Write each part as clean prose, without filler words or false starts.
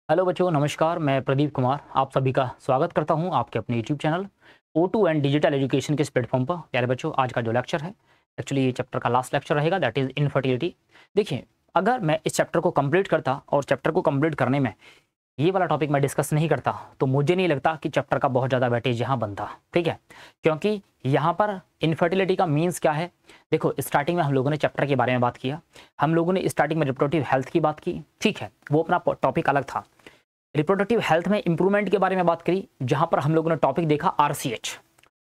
Hello बच्चों, नमस्कार। मैं प्रदीप कुमार आप सभी का स्वागत करता हूं आपके अपने YouTube channel O2 and digital education के इस प्लेटफॉर्म पर। प्यारे बच्चों, आज का जो लेक्चर है एक्चुअली ये चैप्टर का लास्ट लेक्चर रहेगा, दैट इज़ इनफर्टिलिटी। देखिए, अगर मैं इस चैप्टर को कंप्लीट करता और चैप्टर को कंप्लीट करने में ये वाला टॉपिक मैं डिस्कस नहीं करता तो मुझे नहीं लगता कि चैप्टर का बहुत ज़्यादा वेटेज यहाँ बनता। ठीक है, क्योंकि यहाँ पर इनफर्टिलिटी का मीन्स क्या है। देखो, स्टार्टिंग में हम लोगों ने चैप्टर के बारे में बात किया, हम लोगों ने स्टार्टिंग में रिप्रोडक्टिव हेल्थ की बात की। ठीक है, वो अपना टॉपिक अलग था। रिप्रोडक्टिव हेल्थ में इंप्रूवमेंट के बारे में बात करी, जहां पर हम लोगों ने टॉपिक देखा आरसीएच।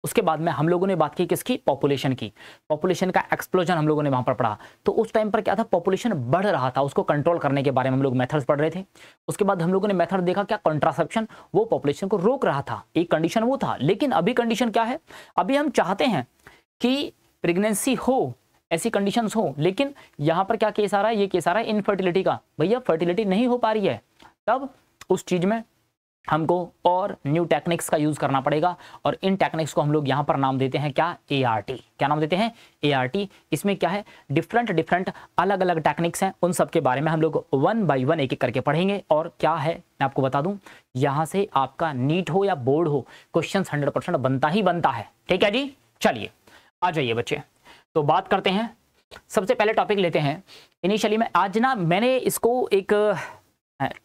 उसके बाद में हम लोगों ने बात की किसकी, पॉपुलेशन की। पॉपुलेशन का एक्सप्लोजन हम लोगों ने वहां पर पढ़ा। तो उस टाइम पर क्या था, पॉपुलेशन बढ़ रहा था, उसको कंट्रोल करने के बारे में हम लोग मेथड्स पढ़ रहे थे। उसके बाद हम लोगों ने मेथड देखा क्या, कॉन्ट्रासेप्शन, वो पॉपुलेशन को रोक रहा था, एक कंडीशन वो था। लेकिन अभी कंडीशन क्या है, अभी हम चाहते हैं कि प्रेगनेंसी हो, ऐसी कंडीशंस हो, लेकिन यहां पर क्या केस आ रहा है, ये केस आ रहा है इनफर्टिलिटी का। भैया फर्टिलिटी नहीं हो पा रही है, तब उस चीज में हमको और न्यू टेक्निक्स का यूज करना पड़ेगा। और इन टेक्निक्स को हम लोग यहां पर नाम देते हैं क्या, ART। क्या नाम देते हैं, ART। इसमें क्या है, डिफरेंट अलग अलग टेक्निक्स हैं, उन सब के बारे में हम लोग वन बाय वन एक एक करके पढ़ेंगे। और क्या है, मैं आपको बता दूं, यहां से आपका नीट हो या बोर्ड हो, क्वेश्चन 100% बनता ही बनता है। ठीक है जी, चलिए आ जाइए बच्चे, तो बात करते हैं। सबसे पहले टॉपिक लेते हैं। इनिशियली में आज ना मैंने इसको एक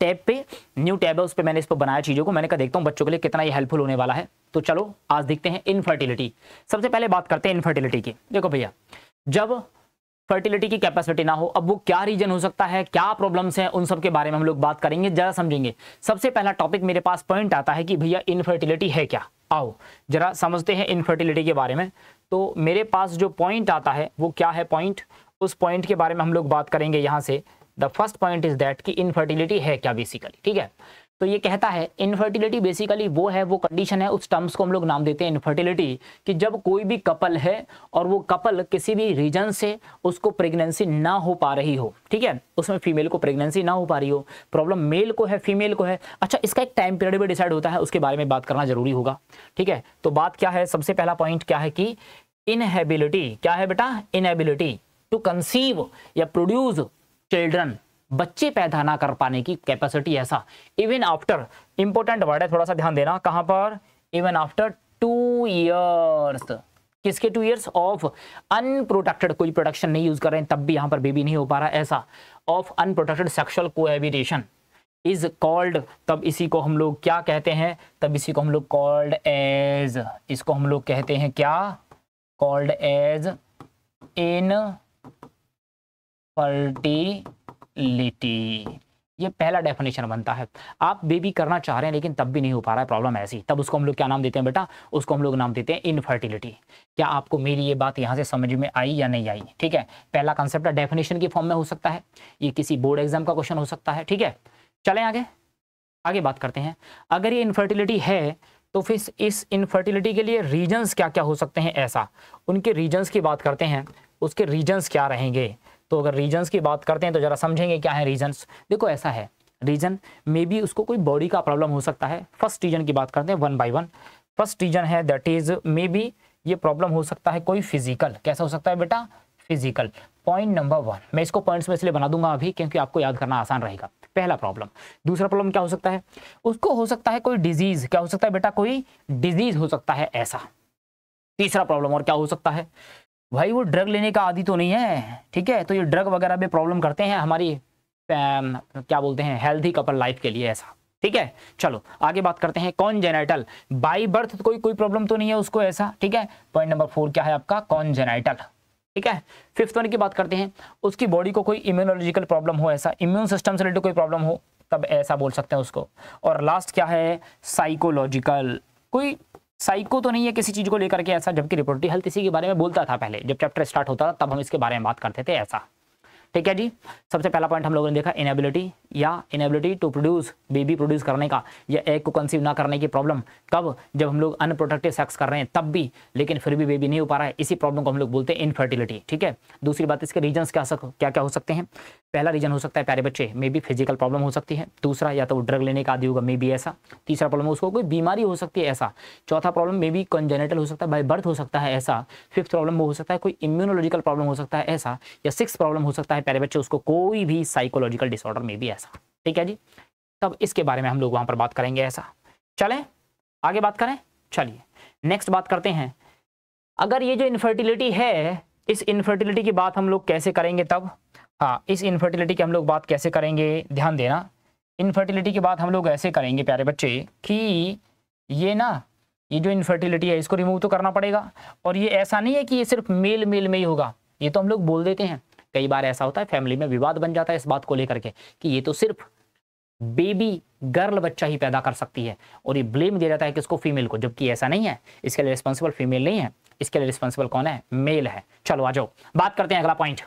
टैब पे, न्यू टैब है, उस पर मैंने इस पर बनाया चीज़ों को। मैंने कहा देखता हूँ बच्चों के लिए कितना ये हेल्पफुल होने वाला है। तो चलो आज देखते हैं इनफर्टिलिटी। सबसे पहले बात करते हैं इनफर्टिलिटी की। देखो भैया, जब फर्टिलिटी की कैपेसिटी ना हो, अब वो क्या रीजन हो सकता है, क्या प्रॉब्लम्स हैं, उन सब के बारे में हम लोग बात करेंगे, जरा समझेंगे। सबसे पहला टॉपिक मेरे पास पॉइंट आता है कि भैया इनफर्टिलिटी है क्या। आओ जरा समझते हैं इनफर्टिलिटी के बारे में। तो मेरे पास जो पॉइंट आता है वो क्या है पॉइंट, उस पॉइंट के बारे में हम लोग बात करेंगे यहाँ से। The first point is that कि इनफर्टिलिटी है क्या बेसिकली। ठीक है, तो ये कहता है इनफर्टिलिटी बेसिकली वो है, वो कंडीशन है, उस टर्म्स को हम लोग नाम देते हैं इनफर्टिलिटी, कि जब कोई भी कपल है और वो कपल किसी भी रीजन से उसको प्रेगनेंसी ना हो पा रही हो। ठीक है, उसमें फीमेल को प्रेगनेंसी ना हो पा रही हो, प्रॉब्लम मेल को है फीमेल को है। अच्छा, इसका एक टाइम पीरियड भी डिसाइड होता है, उसके बारे में बात करना जरूरी होगा। ठीक है, तो बात क्या है, सबसे पहला पॉइंट क्या है कि इनएबिलिटी। क्या है बेटा, इनएबिलिटी टू कंसीव या प्रोड्यूस चिल्ड्रन, बच्चे पैदा ना कर पाने की कैपेसिटी। ऐसा इवन आफ्टर, इंपॉर्टेंट वर्ड है, थोड़ा सा ध्यान देना, कहां पर, इवन आफ्टर 2 इयर्स। किसके 2 इयर्स ऑफ अनप्रोटेक्टेड, कोई प्रोटेक्शन नहीं यूज कर रहे हैं तब भी यहां पर बेबी नहीं हो पा रहा है, ऐसा of unprotected sexual cohabitation is called, तब इसी को हम लोग क्या कहते हैं, तब इसी को हम लोग कॉल्ड एज, इसको हम लोग कहते हैं क्या, कॉल्ड एज इनफर्टिलिटी। ये पहला डेफिनेशन बनता है। आप बेबी करना चाह रहे हैं लेकिन तब भी नहीं हो पा रहा है, प्रॉब्लम ऐसी, तब उसको हम लोग क्या नाम देते हैं बेटा, उसको हम लोग नाम देते हैं इनफर्टिलिटी। क्या आपको मेरी ये बात यहाँ से समझ में आई या नहीं आई। ठीक है, पहला कंसेप्ट डेफिनेशन की फॉर्म में हो सकता है, ये किसी बोर्ड एग्जाम का क्वेश्चन हो सकता है। ठीक है, चलें आगे, आगे बात करते हैं। अगर ये इनफर्टिलिटी है तो फिर इस इनफर्टिलिटी के लिए रीजंस क्या क्या हो सकते हैं, ऐसा उनके रीजंस की बात करते हैं, उसके रीजंस क्या रहेंगे। तो अगर रीजंस की बात करते हैं तो जरा समझेंगे क्या है रीजंस। देखो ऐसा है, रीजन मे बी उसको कोई बॉडी का प्रॉब्लम हो सकता है। फर्स्ट रीजन की बात करते हैं one by one. First reason है दैट इज मे बी ये प्रॉब्लम हो सकता है कोई फिजिकल। कैसा हो सकता है बेटा, फिजिकल। पॉइंट नंबर 1, मैं इसको पॉइंट्स में इसलिए बना दूंगा अभी क्योंकि आपको याद करना आसान रहेगा। पहला प्रॉब्लम। दूसरा प्रॉब्लम क्या हो सकता है, उसको हो सकता है कोई डिजीज। क्या हो सकता है बेटा, कोई डिजीज हो सकता है, ऐसा। तीसरा प्रॉब्लम और क्या हो सकता है, भाई वो ड्रग लेने का आदी तो नहीं है। ठीक है, तो ये ड्रग वगैरह भी प्रॉब्लम करते हैं हमारी क्या बोलते हैं, हेल्थी कपल लाइफ के लिए, ऐसा। ठीक है, चलो आगे बात करते हैं। कॉन्जेनाइटल, बाई बर्थ कोई प्रॉब्लम तो नहीं है उसको, ऐसा। ठीक है, पॉइंट नंबर 4 क्या है आपका, कॉन्जेनाइटल। ठीक है, फिफ्थ वन की बात करते हैं, उसकी बॉडी को कोई इम्यूनोलॉजिकल प्रॉब्लम हो, ऐसा, इम्यून सिस्टम से रिलेटेड कोई प्रॉब्लम हो, तब ऐसा बोल सकते हैं उसको। और लास्ट क्या है, साइकोलॉजिकल, कोई साइको तो नहीं है किसी चीज को लेकर के, ऐसा। जबकि रिप्रोडक्टिव हेल्थ इसी के बारे में बोलता था पहले, जब चैप्टर स्टार्ट होता था तब हम इसके बारे में बात करते थे, ऐसा। ठीक है जी, सबसे पहला पॉइंट हम लोगों ने देखा इनएबिलिटी या inability to produce, baby produce करने का या एग को कंसीव ना करने की प्रॉब्लम। कब, जब हम लोग अनप्रोटेक्टेड सेक्स कर रहे हैं तब भी, लेकिन फिर भी बेबी नहीं हो पा रहा है, इसी प्रॉब्लम को हम लोग बोलते हैं इनफर्टिलिटी। ठीक है, दूसरी बात, इसके रीजंस क्या क्या हो सकते हैं। पहला रीजन हो सकता है प्यारे बच्चे, मे बी फिजिकल प्रॉब्लम हो सकती है। दूसरा, या तो ड्रग लेने का आदी होगा, मे बी, ऐसा। तीसरा प्रॉब्लम, उसको कोई बीमारी हो सकती है, ऐसा। चौथा प्रॉब्लम मे बी कॉन्जेनिटल हो सकता है, बाय बर्थ हो सकता है, ऐसा। फिफ्थ प्रॉब्लम वो हो सकता है कोई इम्यूनोलॉजिकल प्रॉब्लम हो सकता है, ऐसा। या सिक्स प्रॉब्लम हो सकता है प्यारे बच्चे, उसको कोई भी साइकोलॉजिकल डिसऑर्डर में भी, ऐसा। ठीक है जी, तब इसके बारे में हम लोग वहां पर बात करेंगे। ऐसा चलें आगे बात करें। चलिए नेक्स्ट बात करते हैं। अगर ये जो इनफर्टिलिटी है, इस इनफर्टिलिटी की बात हम लोग कैसे करेंगे तब, हाँ इस इनफर्टिलिटी की हम लोग बात कैसे करेंगे, ध्यान देना। इनफर्टिलिटी की बात हम लोग ऐसे करेंगे प्यारे बच्चे कि ये ना, ये जो इनफर्टिलिटी है इसको रिमूव तो करना पड़ेगा। और ये ऐसा नहीं है कि ये सिर्फ मेल मेल में ही होगा, ये तो हम लोग बोल देते हैं। कई बार ऐसा होता है फैमिली में विवाद बन जाता है इस बात को लेकर के कि ये तो सिर्फ बेबी गर्ल बच्चा ही पैदा कर सकती है, और ये ब्लेम दिया जाता है किसको, फीमेल को, जबकि ऐसा नहीं है। इसके लिए रिस्पॉन्सिबल फीमेल नहीं है, इसके लिए रिस्पॉन्सिबल कौन है, मेल है। चलो आ जाओ बात करते हैं अगला पॉइंट।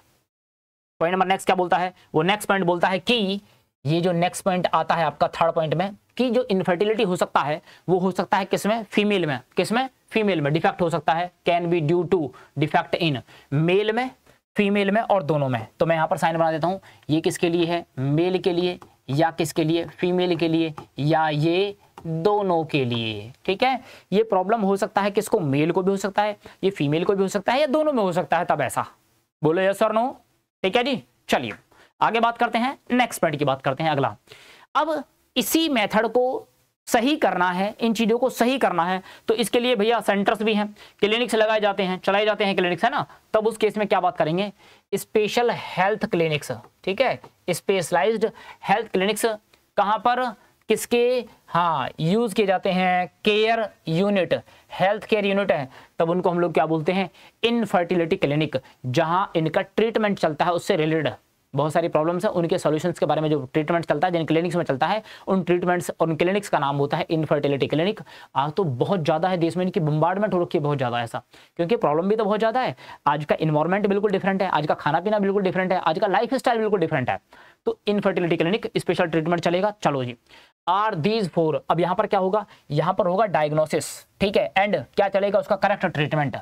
पॉइंट नंबर नेक्स्ट क्या बोलता है, वो नेक्स्ट पॉइंट बोलता है कि ये जो नेक्स्ट पॉइंट आता है आपका थर्ड पॉइंट में, कि जो इनफर्टिलिटी हो सकता है वो हो सकता है किसमें, फीमेल में। किसमें, फीमेल में। डिफेक्ट हो सकता है, can be due to defect in male में, फीमेल में और दोनों में। तो मैं यहां पर साइन बना देता हूं, ये किसके लिए है, मेल के लिए, या किसके लिए, फीमेल के लिए, या ये दोनों के लिए। ठीक है, ये प्रॉब्लम हो सकता है किसको, मेल को भी हो सकता है, ये फीमेल को भी हो सकता है, या दोनों में हो सकता है। तब ऐसा बोलो यस और नो। ठीक है जी, चलिए आगे बात करते हैं, नेक्स्ट पॉइंट की बात करते हैं अगला। अब इसी मेथड को सही करना है, इन चीजों को सही करना है, तो इसके लिए भैया सेंटर्स भी हैं, क्लिनिक्स लगाए जाते हैं, चलाए जाते हैं क्लिनिक्स, है ना। तब उस केस में क्या बात करेंगे, स्पेशल हेल्थ क्लिनिक्स। ठीक है, स्पेशलाइज्ड हेल्थ क्लिनिक्स कहां पर, किसके, हाँ यूज किए जाते हैं, care unit, health care unit है, तब उनको हम लोग क्या बोलते हैं, इनफर्टिलिटी क्लिनिक। जहां इनका ट्रीटमेंट चलता है उससे रिलेटेड बहुत सारी प्रॉब्लम्स है, उनके सॉल्यूशंस के बारे में जो ट्रीटमेंट चलता है, जिन क्लिनिक्स में चलता है, उन ट्रीटमेंट्स और उन क्लिनिक्स का नाम होता है इनफर्टिलिटी क्लिनिक। आज तो बहुत ज़्यादा है देश में, इनकी बम्बार्डमेंट हो रखी है बहुत ज़्यादा ऐसा, क्योंकि प्रॉब्लम भी तो बहुत ज़्यादा है। आज का इन्वायरमेंट बिल्कुल डिफरेंट है, आज का खाना पीना बिल्कुल डिफरेंट है, आज का लाइफ स्टाइल बिल्कुल डिफरेंट है। तो इनफर्टिलिटी क्लिनिक स्पेशल ट्रीटमेंट चलेगा। चलो जी, आर दीज फोर। अब यहाँ पर क्या होगा, यहाँ पर होगा डायग्नोसिस, ठीक है, एंड क्या चलेगा, उसका करेक्ट ट्रीटमेंट।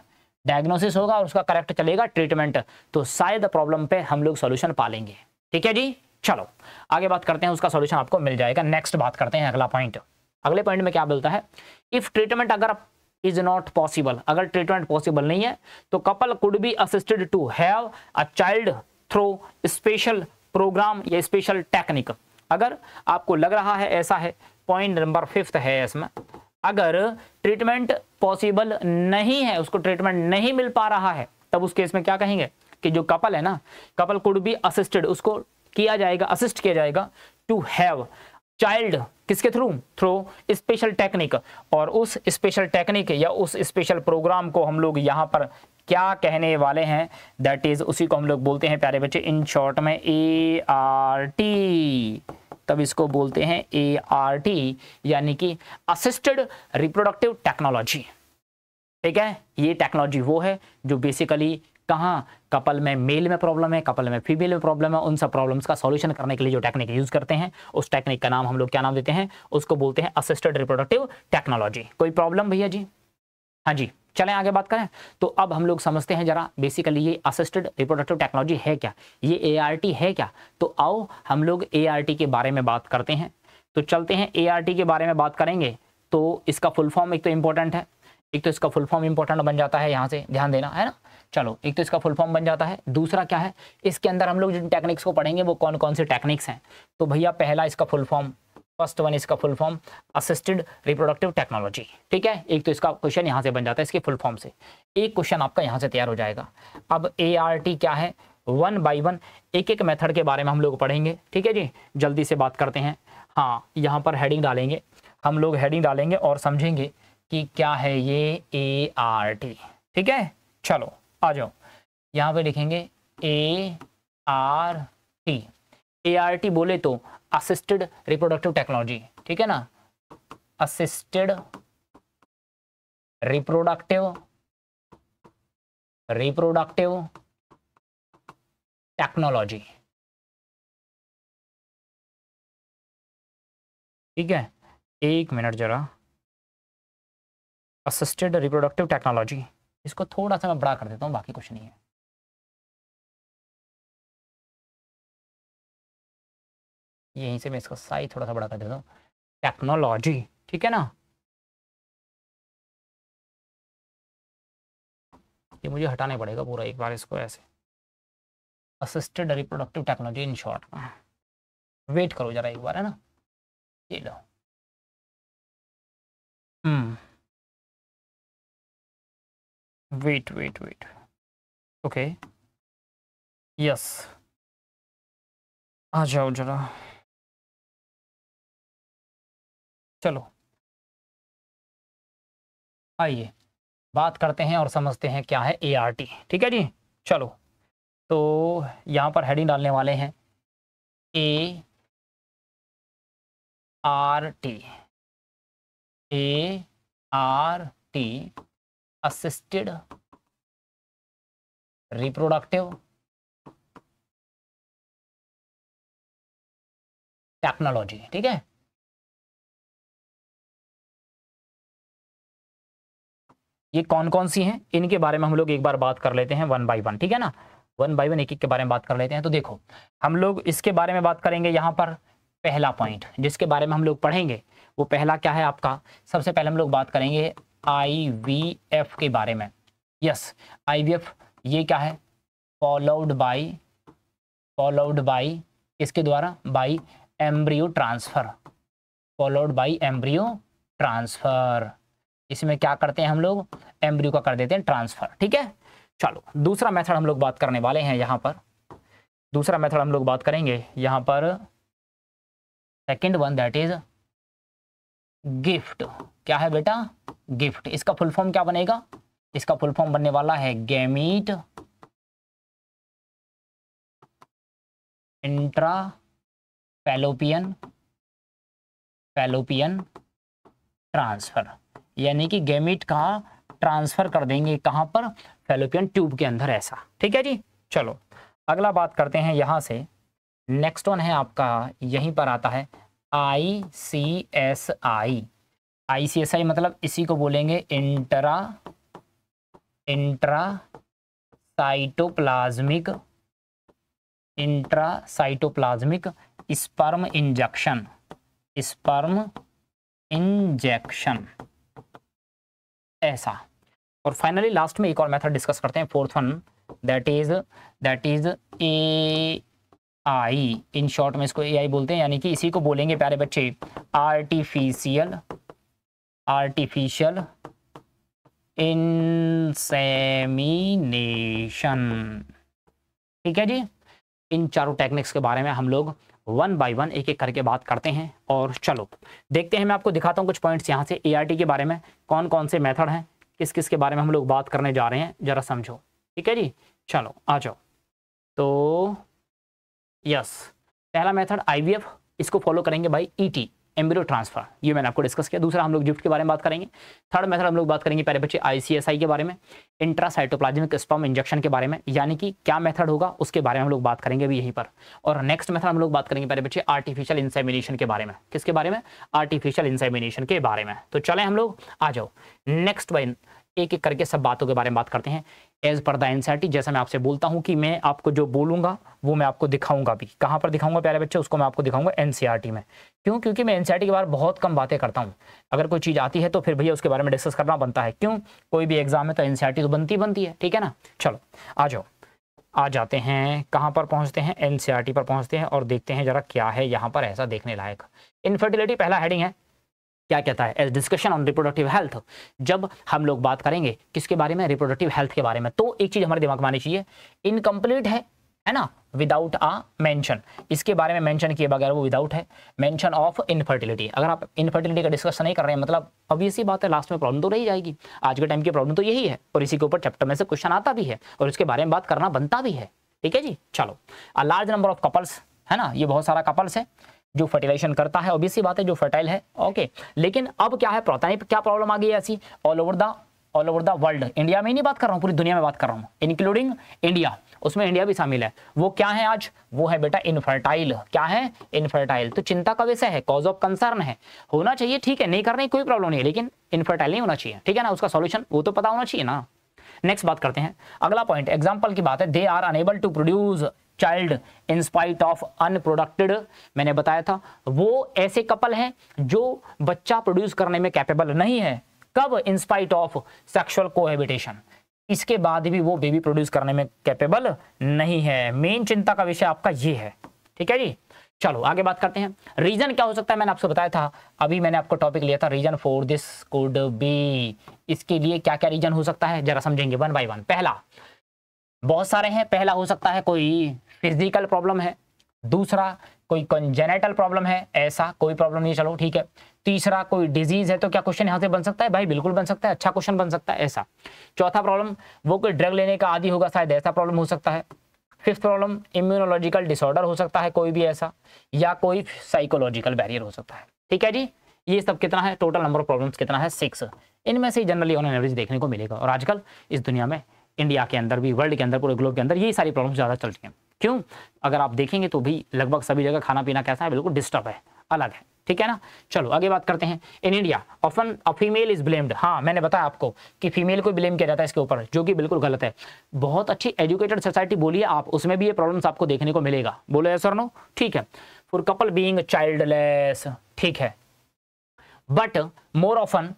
डायग्नोसिस होगा और उसका करेक्ट चलेगा ट्रीटमेंट, तो शायद प्रॉब्लम पे हम लोग सॉल्यूशन पा लेंगे। ठीक है जी, चलो आगे बात करते हैं, उसका सॉल्यूशन आपको मिल जाएगा। नेक्स्ट बात करते हैं अगला पॉइंट। अगले पॉइंट में क्या बोलता है, इफ ट्रीटमेंट अगर इज नॉट पॉसिबल, अगर ट्रीटमेंट पॉसिबल नहीं है, तो couple could be assisted to have a child through special program या स्पेशल टेक्निक। अगर आपको लग रहा है ऐसा है, पॉइंट नंबर 5 है इसमें, अगर ट्रीटमेंट पॉसिबल नहीं है, उसको ट्रीटमेंट नहीं मिल पा रहा है, तब उस केस में क्या कहेंगे कि जो कपल है ना, कपल कुड बी असिस्टेड, उसको किया जाएगा, असिस्ट किया जाएगा, टू हैव चाइल्ड, किसके थ्रू, थ्रू स्पेशल टेक्निक। और उस स्पेशल टेक्निक या उस स्पेशल प्रोग्राम को हम लोग यहाँ पर क्या कहने वाले हैं, दैट इज, उसी को हम लोग बोलते हैं प्यारे बच्चे इन शॉर्ट में ART। तब इसको बोलते हैं ART, यानी कि असिस्टेड रिप्रोडक्टिव टेक्नोलॉजी। ठीक है, ये टेक्नोलॉजी वो है जो बेसिकली कहाँ, कपल में मेल में प्रॉब्लम है, कपल में फीमेल में प्रॉब्लम है, उन सब प्रॉब्लम्स का सॉल्यूशन करने के लिए जो टेक्निक यूज करते हैं, उस टेक्निक का नाम हम लोग क्या नाम देते हैं, उसको बोलते हैं असिस्टेड रिप्रोडक्टिव टेक्नोलॉजी। कोई प्रॉब्लम भैया जी? हाँ जी, चलें आगे बात करें। तो अब हम लोग समझते हैं जरा बेसिकली ये असिस्टेड रिप्रोडक्टिव टेक्नोलॉजी है क्या, ये ART है क्या। तो आओ हम लोग ART के बारे में बात करते हैं। तो चलते हैं ART के बारे में बात करेंगे। तो इसका फुल फॉर्म एक तो इंपॉर्टेंट है, एक तो इसका फुल फॉर्म इंपॉर्टेंट बन जाता है, यहाँ से ध्यान देना है ना। चलो, एक तो इसका फुल फॉर्म बन जाता है, दूसरा क्या है, इसके अंदर हम लोग जिन टेक्निक्स को पढ़ेंगे वो कौन कौन से टेक्निक्स हैं। तो भैया पहला इसका फुल फॉर्म, फर्स्ट वन इसका full form assisted reproductive technology. ठीक है, एक तो इसका क्वेश्चन यहाँ से बन जाता है इसके फुल फॉर्म से, एक क्वेश्चन आपका यहाँ से तैयार हो जाएगा। अब ART क्या है, 1 by 1 एक एक मेथड के बारे में हम लोग पढ़ेंगे। ठीक है जी, जल्दी से बात करते हैं। हाँ, यहाँ पर हेडिंग डालेंगे हम लोग, हेडिंग डालेंगे और समझेंगे कि क्या है ये ART। ठीक है, चलो आ जाओ, यहाँ पे लिखेंगे ART। ART बोले तो असिस्टेड रिप्रोडक्टिव टेक्नोलॉजी, ठीक है ना, असिस्टेड रिप्रोडक्टिव टेक्नोलॉजी। ठीक है, एक मिनट जरा, असिस्टेड रिप्रोडक्टिव टेक्नोलॉजी, इसको थोड़ा सा मैं बड़ा कर देता हूँ, बाकी कुछ नहीं है। यहीं से मैं इसका साइज थोड़ा सा बड़ा कर देता हूँ, टेक्नोलॉजी। ठीक है ना, ये मुझे हटाना पड़ेगा पूरा एक बार इसको ऐसे, assisted reproductive technology in short. Wait करो जरा एक बार, है ना। ये लो। Wait wait wait, okay, yes, आ जाओ जरा, चलो आइए बात करते हैं और समझते हैं क्या है ART। ठीक है जी, चलो तो यहाँ पर हेडिंग डालने वाले हैं ART, असिस्टेड रिप्रोडक्टिव टेक्नोलॉजी। ठीक है, ये कौन कौन सी हैं इनके बारे में हम लोग एक बार बात कर लेते हैं वन बाय वन। ठीक है ना, वन बाय वन एक एक के बारे में बात कर लेते हैं। तो देखो हम लोग इसके बारे में बात करेंगे। यहाँ पर पहला पॉइंट जिसके बारे में हम लोग पढ़ेंगे वो पहला क्या है आपका, सबसे पहले हम लोग बात करेंगे IVF के बारे में। यस, IVF ये क्या है, फॉलोड बाय इसके द्वारा by embryo transfer, followed by embryo transfer. इसमें क्या करते हैं हम लोग, एम्ब्रियो का कर देते हैं ट्रांसफर। ठीक है, चलो दूसरा मेथड हम लोग बात करने वाले हैं। यहाँ पर दूसरा मेथड हम लोग बात करेंगे यहाँ पर, second one, that is gift. क्या है बेटा, गिफ्ट। इसका फुल फॉर्म क्या बनेगा, इसका फुल फॉर्म बनने वाला है गैमीट इंट्रा फैलोपियन ट्रांसफर, यानी कि गैमीट का ट्रांसफर कर देंगे कहां पर, फैलोपियन ट्यूब के अंदर, ऐसा। ठीक है जी, चलो अगला बात करते हैं यहाँ से। नेक्स्ट वन है आपका, यहीं पर आता है ICSI मतलब इसी को बोलेंगे इंट्रासाइटोप्लाज्मिक स्पर्म इंजेक्शन, ऐसा। और फाइनली लास्ट में एक और मेथड डिस्कस करते हैं, fourth one, that is AI। In short में इसको AI बोलते हैं, यानी कि इसी को बोलेंगे प्यारे बच्चे आर्टिफिशियल इंसेमिनेशन। ठीक है जी, इन चारों टेक्निक्स के बारे में हम लोग वन बाय वन एक एक करके बात करते हैं। और चलो देखते हैं, मैं आपको दिखाता हूँ कुछ पॉइंट्स यहाँ से ART के बारे में, कौन कौन से मेथड हैं, किस किस के बारे में हम लोग बात करने जा रहे हैं, जरा समझो। ठीक है जी, चलो आ जाओ। तो यस, पहला मेथड IVF, इसको फॉलो करेंगे भाई ET, एम्ब्रियो ट्रांसफर, ये मैंने आपको डिस्कस किया। दूसरा हम लोग गिफ्ट के बारे में बात करेंगे। थर्ड मेथड हम लोग बात करेंगे प्यारे बच्चे ICSI के बारे में, इंट्रासाइटोप्लाज्मिक स्पर्म इंजेक्शन के बारे में, यानी कि क्या मेथड होगा उसके बारे में हम लोग बात करेंगे अभी यहीं पर। और नेक्स्ट मेथड हम लोग बात करेंगे प्यारे बच्चे आर्टिफिशियल इंसेमिनेशन के बारे में। किसके बारे में, आर्टिफिशियल इंसेमिनेशन के बारे में। तो चले हम लोग, आ जाओ नेक्स्ट वन, एक एक करके सब बातों के बारे में बात करते हैं। एज पर द NCERT, जैसा मैं आपसे बोलता हूं कि मैं आपको जो बोलूंगा वो मैं आपको दिखाऊंगा भी। कहां पर दिखाऊंगा प्यारे बच्चे, उसको मैं आपको दिखाऊंगा NCERT में। क्यों, क्योंकि मैं NCERT के बारे में बहुत कम बातें करता हूं। अगर कोई चीज़ आती है तो फिर भैया उसके बारे में डिस्कस करना बनता है। क्यों, कोई भी एग्जाम है तो NCERT तो बनती है। ठीक है ना, चलो आ जाओ, आ जाते हैं, कहाँ पर पहुँचते हैं, NCERT पर पहुँचते हैं और देखते हैं जरा क्या है यहाँ पर ऐसा देखने लायक। इनफर्टिलिटी पहला हेडिंग है, क्या कहता है, as discussion on reproductive health. जब हम लोग बात करेंगे किसके बारे में, रिप्रोडक्टिव हेल्थ के बारे में, तो एक चीज हमारे दिमाग में आनी चाहिए, इनकम्प्लीट है ना, विदाउट आ मेंशन, इसके बारे में मेंशन किए बगैर वो विदाउट है। मेंशन ऑफ इनफर्टिलिटी, अगर आप इनफर्टिलिटी का डिस्कस नहीं कर रहे हैं मतलब ऑब्वियस सी बात है लास्ट में प्रॉब्लम तो रही जाएगी। आज के टाइम की प्रॉब्लम तो यही है और इसी के ऊपर चैप्टर में से क्वेश्चन आता भी है और इसके बारे में बात करना बनता भी है। ठीक है जी, चलो। A large number of couples, है ना, ये बहुत सारा कपल्स है जो फर्टिलाइजेशन करता है, ऑब्वियस सी बात है जो फर्टाइल है। ओके, लेकिन अब क्या है, पता नहीं क्या प्रॉब्लम आ गई है ऐसी all over the world. India में ही नहीं बात कर रहा हूँ, पूरी दुनिया में बात कर रहा हूँ, इंक्लूडिंग इंडिया, उसमें इंडिया भी शामिल है। वो क्या है आज, वो है बेटा इनफर्टाइल। क्या है, इनफर्टाइल। तो चिंता का विषय है, कॉज ऑफ कंसर्न है, होना चाहिए, ठीक है, नहीं करने कोई प्रॉब्लम नहीं है, लेकिन इनफर्टाइल नहीं होना चाहिए। ठीक है ना, उसका सॉल्यूशन वो तो पता होना चाहिए ना। नेक्स्ट बात करते हैं, अगला पॉइंट एग्जाम्पल की बात है, they are unable to produce child in spite of unprotected. मैंने बताया था वो ऐसे कपल हैं जो बच्चा प्रोड्यूस करने में कैपेबल नहीं है। कब, इन स्पाइट ऑफ सेक्सुअल कोहैबिटेशन, इसके बाद भी वो बेबी प्रोड्यूस करने में कैपेबल नहीं है। मेन चिंता का विषय आपका ये है। ठीक है जी, चलो आगे बात करते हैं। रीजन क्या हो सकता है, मैंने आपको बताया था, अभी मैंने आपको टॉपिक लिया था, reason for this could be. इसके लिए क्या क्या रीजन हो सकता है जरा समझेंगे वन बाय वन। पहला, बहुत सारे हैं, पहला हो सकता है कोई फिजिकल प्रॉब्लम है, दूसरा कोई कंजेनिटल प्रॉब्लम है, ऐसा कोई प्रॉब्लम नहीं, चलो ठीक है। तीसरा कोई डिजीज है, तो क्या क्वेश्चन यहाँ से बन सकता है भाई, बिल्कुल बन सकता है, अच्छा क्वेश्चन बन सकता है ऐसा। चौथा प्रॉब्लम, वो कोई ड्रग लेने का आदी होगा शायद, ऐसा प्रॉब्लम हो सकता है। फिफ्थ प्रॉब्लम, इम्यूनोलॉजिकल डिसऑर्डर हो सकता है कोई भी ऐसा, या कोई साइकोलॉजिकल बैरियर हो सकता है। ठीक है जी, ये सब कितना है, टोटल नंबर ऑफ प्रॉब्लम्स कितना है, 6। इनमें से जनरली ऑन एवरेज देखने को मिलेगा। और आजकल इस दुनिया में, इंडिया के अंदर भी, वर्ल्ड के अंदर, पूरे ग्लोब के अंदर यही सारी प्रॉब्लम्स ज़्यादा चल रही हैं। क्यों, अगर आप देखेंगे तो भी लगभग सभी जगह खाना पीना कैसा है, बिल्कुल डिस्टर्ब है, अलग है। ठीक है ना, चलो आगे बात करते हैं। In India often a female is blamed. हाँ, मैंने बताया आपको कि फीमेल को ब्लेम किया जाता है इसके ऊपर, जो कि बिल्कुल गलत है। बहुत अच्छी एजुकेटेड सोसाइटी बोलिए आप, उसमें भी ये प्रॉब्लम्स आपको देखने को मिलेगा। बोलो यस और नो, ठीक है। फॉर कपल बीइंग चाइल्डलेस, ठीक है, बट मोर ऑफन,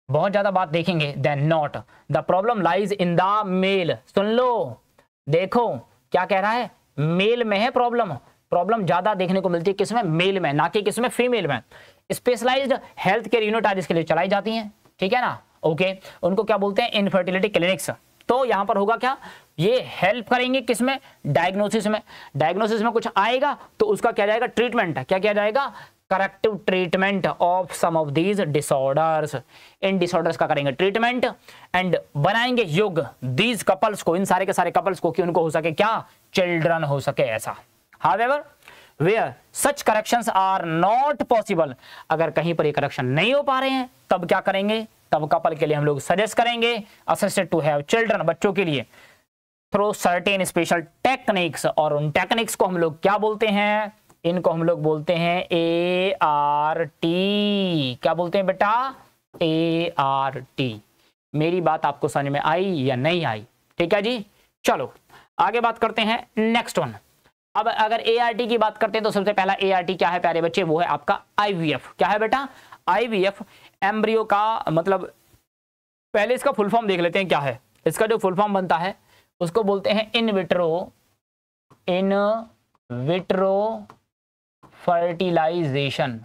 बहुत ज्यादा बात देखेंगे, then not the problem lies in the male. सुन लो, देखो क्या कह रहा है, मेल में है प्रॉब्लम। प्रॉब्लम ज्यादा देखने को मिलती है किसमें, मेल में, ना कि किसमें, फीमेल में। स्पेशलाइज्ड हेल्थ केयर यूनिट आज इसके लिए चलाई जाती हैं, ठीक है ना, ओके। उनको क्या बोलते हैं, इनफर्टिलिटी क्लिनिक्स। तो यहां पर होगा क्या, ये हेल्प करेंगे किसमें, डायग्नोसिस में। डायग्नोसिस में कुछ आएगा तो उसका क्या जाएगा, ट्रीटमेंट। क्या किया जाएगा, corrective treatment of some of these disorders. इन डिसऑर्डर्स का करेंगे ट्रीटमेंट एंड बनाएंगे योग दीज कपल्स को, इन सारे के सारे कपल्स को, कि उनको हो सके क्या, चिल्ड्रन हो सके ऐसा। However where such corrections are not possible, अगर कहीं पर ये करेक्शन नहीं हो पा रहे हैं तब क्या करेंगे, तब कपल के लिए हम लोग सजेस्ट करेंगे असिस्टेड टू हैव चिल्ड्रन, बच्चों के लिए, थ्रू सर्टेन स्पेशल टेक्निक्स। और उन टेक्निक्स को हम लोग क्या बोलते हैं, इनको हम लोग बोलते हैं ART। क्या बोलते हैं बेटा, ART। मेरी बात आपको समझ में आई या नहीं आई, ठीक है जी। चलो आगे बात करते हैं, नेक्स्ट वन। अब अगर ART की बात करते हैं तो सबसे पहला ART क्या है प्यारे बच्चे, वो है आपका IVF। क्या है बेटा, IVF, एम्ब्रियो का मतलब, पहले इसका फुल फॉर्म देख लेते हैं क्या है। इसका जो फुल फॉर्म बनता है उसको बोलते हैं in vitro fertilization.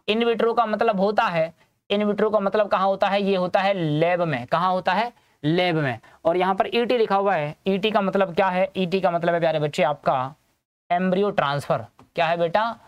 In vitro का मतलब होता है, इन विट्रो का मतलब कहाँ होता है, ये होता है लैब में। कहाँ होता है, लैब में। और यहाँ पर ET लिखा हुआ है, ET का मतलब क्या है, ET का मतलब है प्यारे बच्चे आपका एम्ब्रियो ट्रांसफर। क्या है बेटा,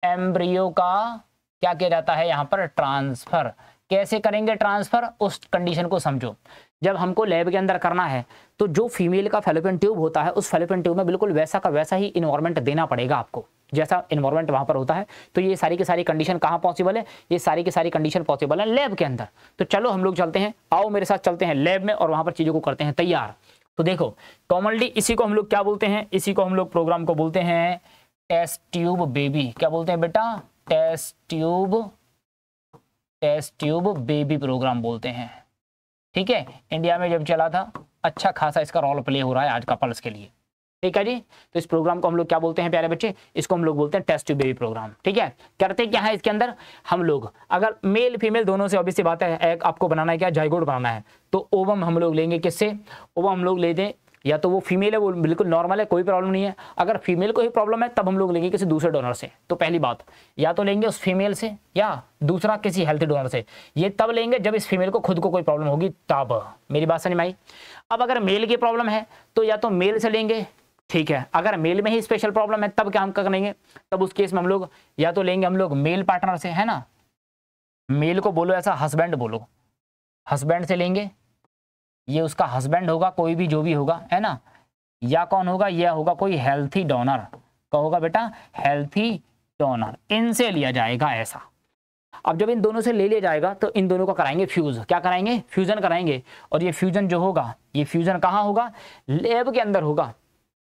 एम्ब्रियो का क्या किया जाता है यहाँ पर, ट्रांसफर। कैसे करेंगे ट्रांसफर, उस कंडीशन को समझो। जब हमको लैब के अंदर करना है तो जो फीमेल का फैलोपियन ट्यूब होता है, उस फैलोपियन ट्यूब में बिल्कुल वैसा का वैसा ही इन्वायरमेंट देना पड़ेगा आपको, जैसा इन्वायरमेंट वहां पर होता है। तो ये सारी की सारी कंडीशन कहाँ पॉसिबल है, ये सारी की सारी कंडीशन पॉसिबल है लैब के अंदर। तो चलो हम लोग चलते हैं, आओ मेरे साथ चलते हैं लैब में, और वहां पर चीजों को करते हैं तैयार। तो देखो कॉमनली इसी को हम लोग क्या बोलते हैं, इसी को हम लोग प्रोग्राम को बोलते हैं टेस्ट ट्यूब बेबी। क्या बोलते हैं बेटा, टेस्ट ट्यूब बेबी प्रोग्राम बोलते हैं। ठीक है, इंडिया में जब चला था, अच्छा खासा इसका रोल प्ले हो रहा है आज कपल्स के लिए। ठीक है जी, तो इस प्रोग्राम को हम लोग क्या बोलते हैं प्यारे बच्चे, इसको हम लोग बोलते हैं टेस्ट ट्यूब बेबी प्रोग्राम। ठीक है, करते क्या है इसके अंदर हम लोग, अगर मेल फीमेल दोनों से ऑब्वियसली बात है, एक आपको बनाना है क्या, जाइगोट बनाना है, तो ओवम हम लोग लेंगे किससे, ओवम हम लोग ले दें, या तो वो फीमेल है वो बिल्कुल नॉर्मल है, कोई प्रॉब्लम नहीं है। अगर फीमेल को ही प्रॉब्लम है तब हम लोग लेंगे किसी दूसरे डोनर से। तो पहली बात, या तो लेंगे उस फीमेल से, या दूसरा किसी हेल्थ डोनर से। ये तब लेंगे जब इस फीमेल को खुद को कोई प्रॉब्लम होगी तब। मेरी बात समझ में आई। अब अगर मेल की प्रॉब्लम है तो या तो मेल से लेंगे, ठीक है। अगर मेल में ही स्पेशल प्रॉब्लम है तब क्या हम करेंगे, तब उस केस में हम लोग या तो लेंगे हम लोग मेल पार्टनर से, है ना, मेल को बोलो ऐसा हस्बैंड बोलो, हस्बैंड से लेंगे, ये उसका हस्बैंड होगा, कोई भी जो भी होगा, है ना, या कौन होगा, यह होगा कोई हेल्थी डोनर। क्या होगा बेटा, हेल्थी डोनर, इनसे लिया जाएगा ऐसा। अब जब इन दोनों से ले लिया जाएगा तो इन दोनों को कराएंगे फ्यूज। क्या कराएंगे, फ्यूजन कराएंगे। और ये फ्यूजन जो होगा, ये फ्यूजन कहाँ होगा, लैब के अंदर होगा।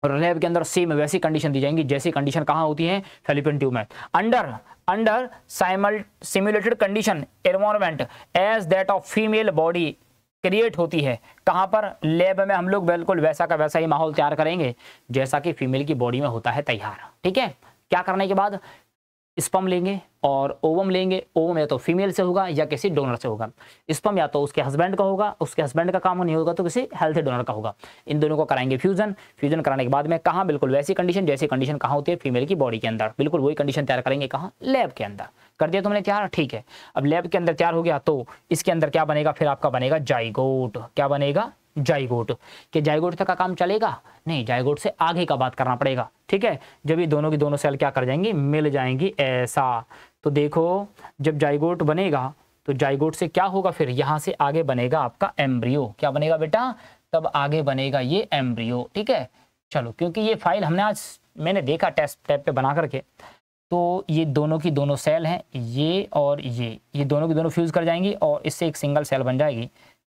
और लैब के अंदर सेम वैसी कंडीशन दी जाएंगी जैसी कंडीशन कहाँ होती है, फैलोपियन ट्यूब में, under simulated condition environment as that of female body create होती है। कहाँ पर, लैब में हम लोग बिल्कुल वैसा का वैसा ही माहौल तैयार करेंगे जैसा कि फीमेल की बॉडी में होता है तैयार। ठीक है, क्या करने के बाद, स्पर्म लेंगे और ओवम लेंगे। ओवम या तो फीमेल से होगा या किसी डोनर से होगा। स्पर्म या तो उसके हस्बैंड का होगा, उसके हस्बैंड का काम नहीं होगा तो किसी हेल्थी डोनर का होगा। इन दोनों को कराएंगे फ्यूजन। फ्यूजन कराने के बाद में कहाँ, बिल्कुल वैसी कंडीशन जैसी कंडीशन कहाँ होती है फीमेल की बॉडी के अंदर, बिल्कुल वही कंडीशन तैयार करेंगे कहाँ, लैब के अंदर। कर दिया तुमने तैयार, ठीक है। अब लैब के अंदर तैयार हो गया तो इसके अंदर क्या बनेगा, फिर आपका बनेगा जाइगोट। क्या बनेगा, जाइगोट। कि जाइगोट तक का काम चलेगा नहीं, जाइगोट से आगे का बात करना पड़ेगा, ठीक है। जब ये दोनों की दोनों सेल क्या कर जाएंगी, मिल जाएंगी ऐसा। तो देखो जब जाइगोट बनेगा तो जाइगोट से क्या होगा, फिर यहाँ से आगे बनेगा आपका एम्ब्रियो। क्या बनेगा बेटा, तब आगे बनेगा ये एम्ब्रियो, ठीक है। चलो, क्योंकि ये फाइल हमने आज मैंने देखा टेस्ट टैब पे बना करके, तो ये दोनों की दोनों सेल हैं, ये और ये दोनों की दोनों फ्यूज कर जाएंगी और इससे एक सिंगल सेल बन जाएगी।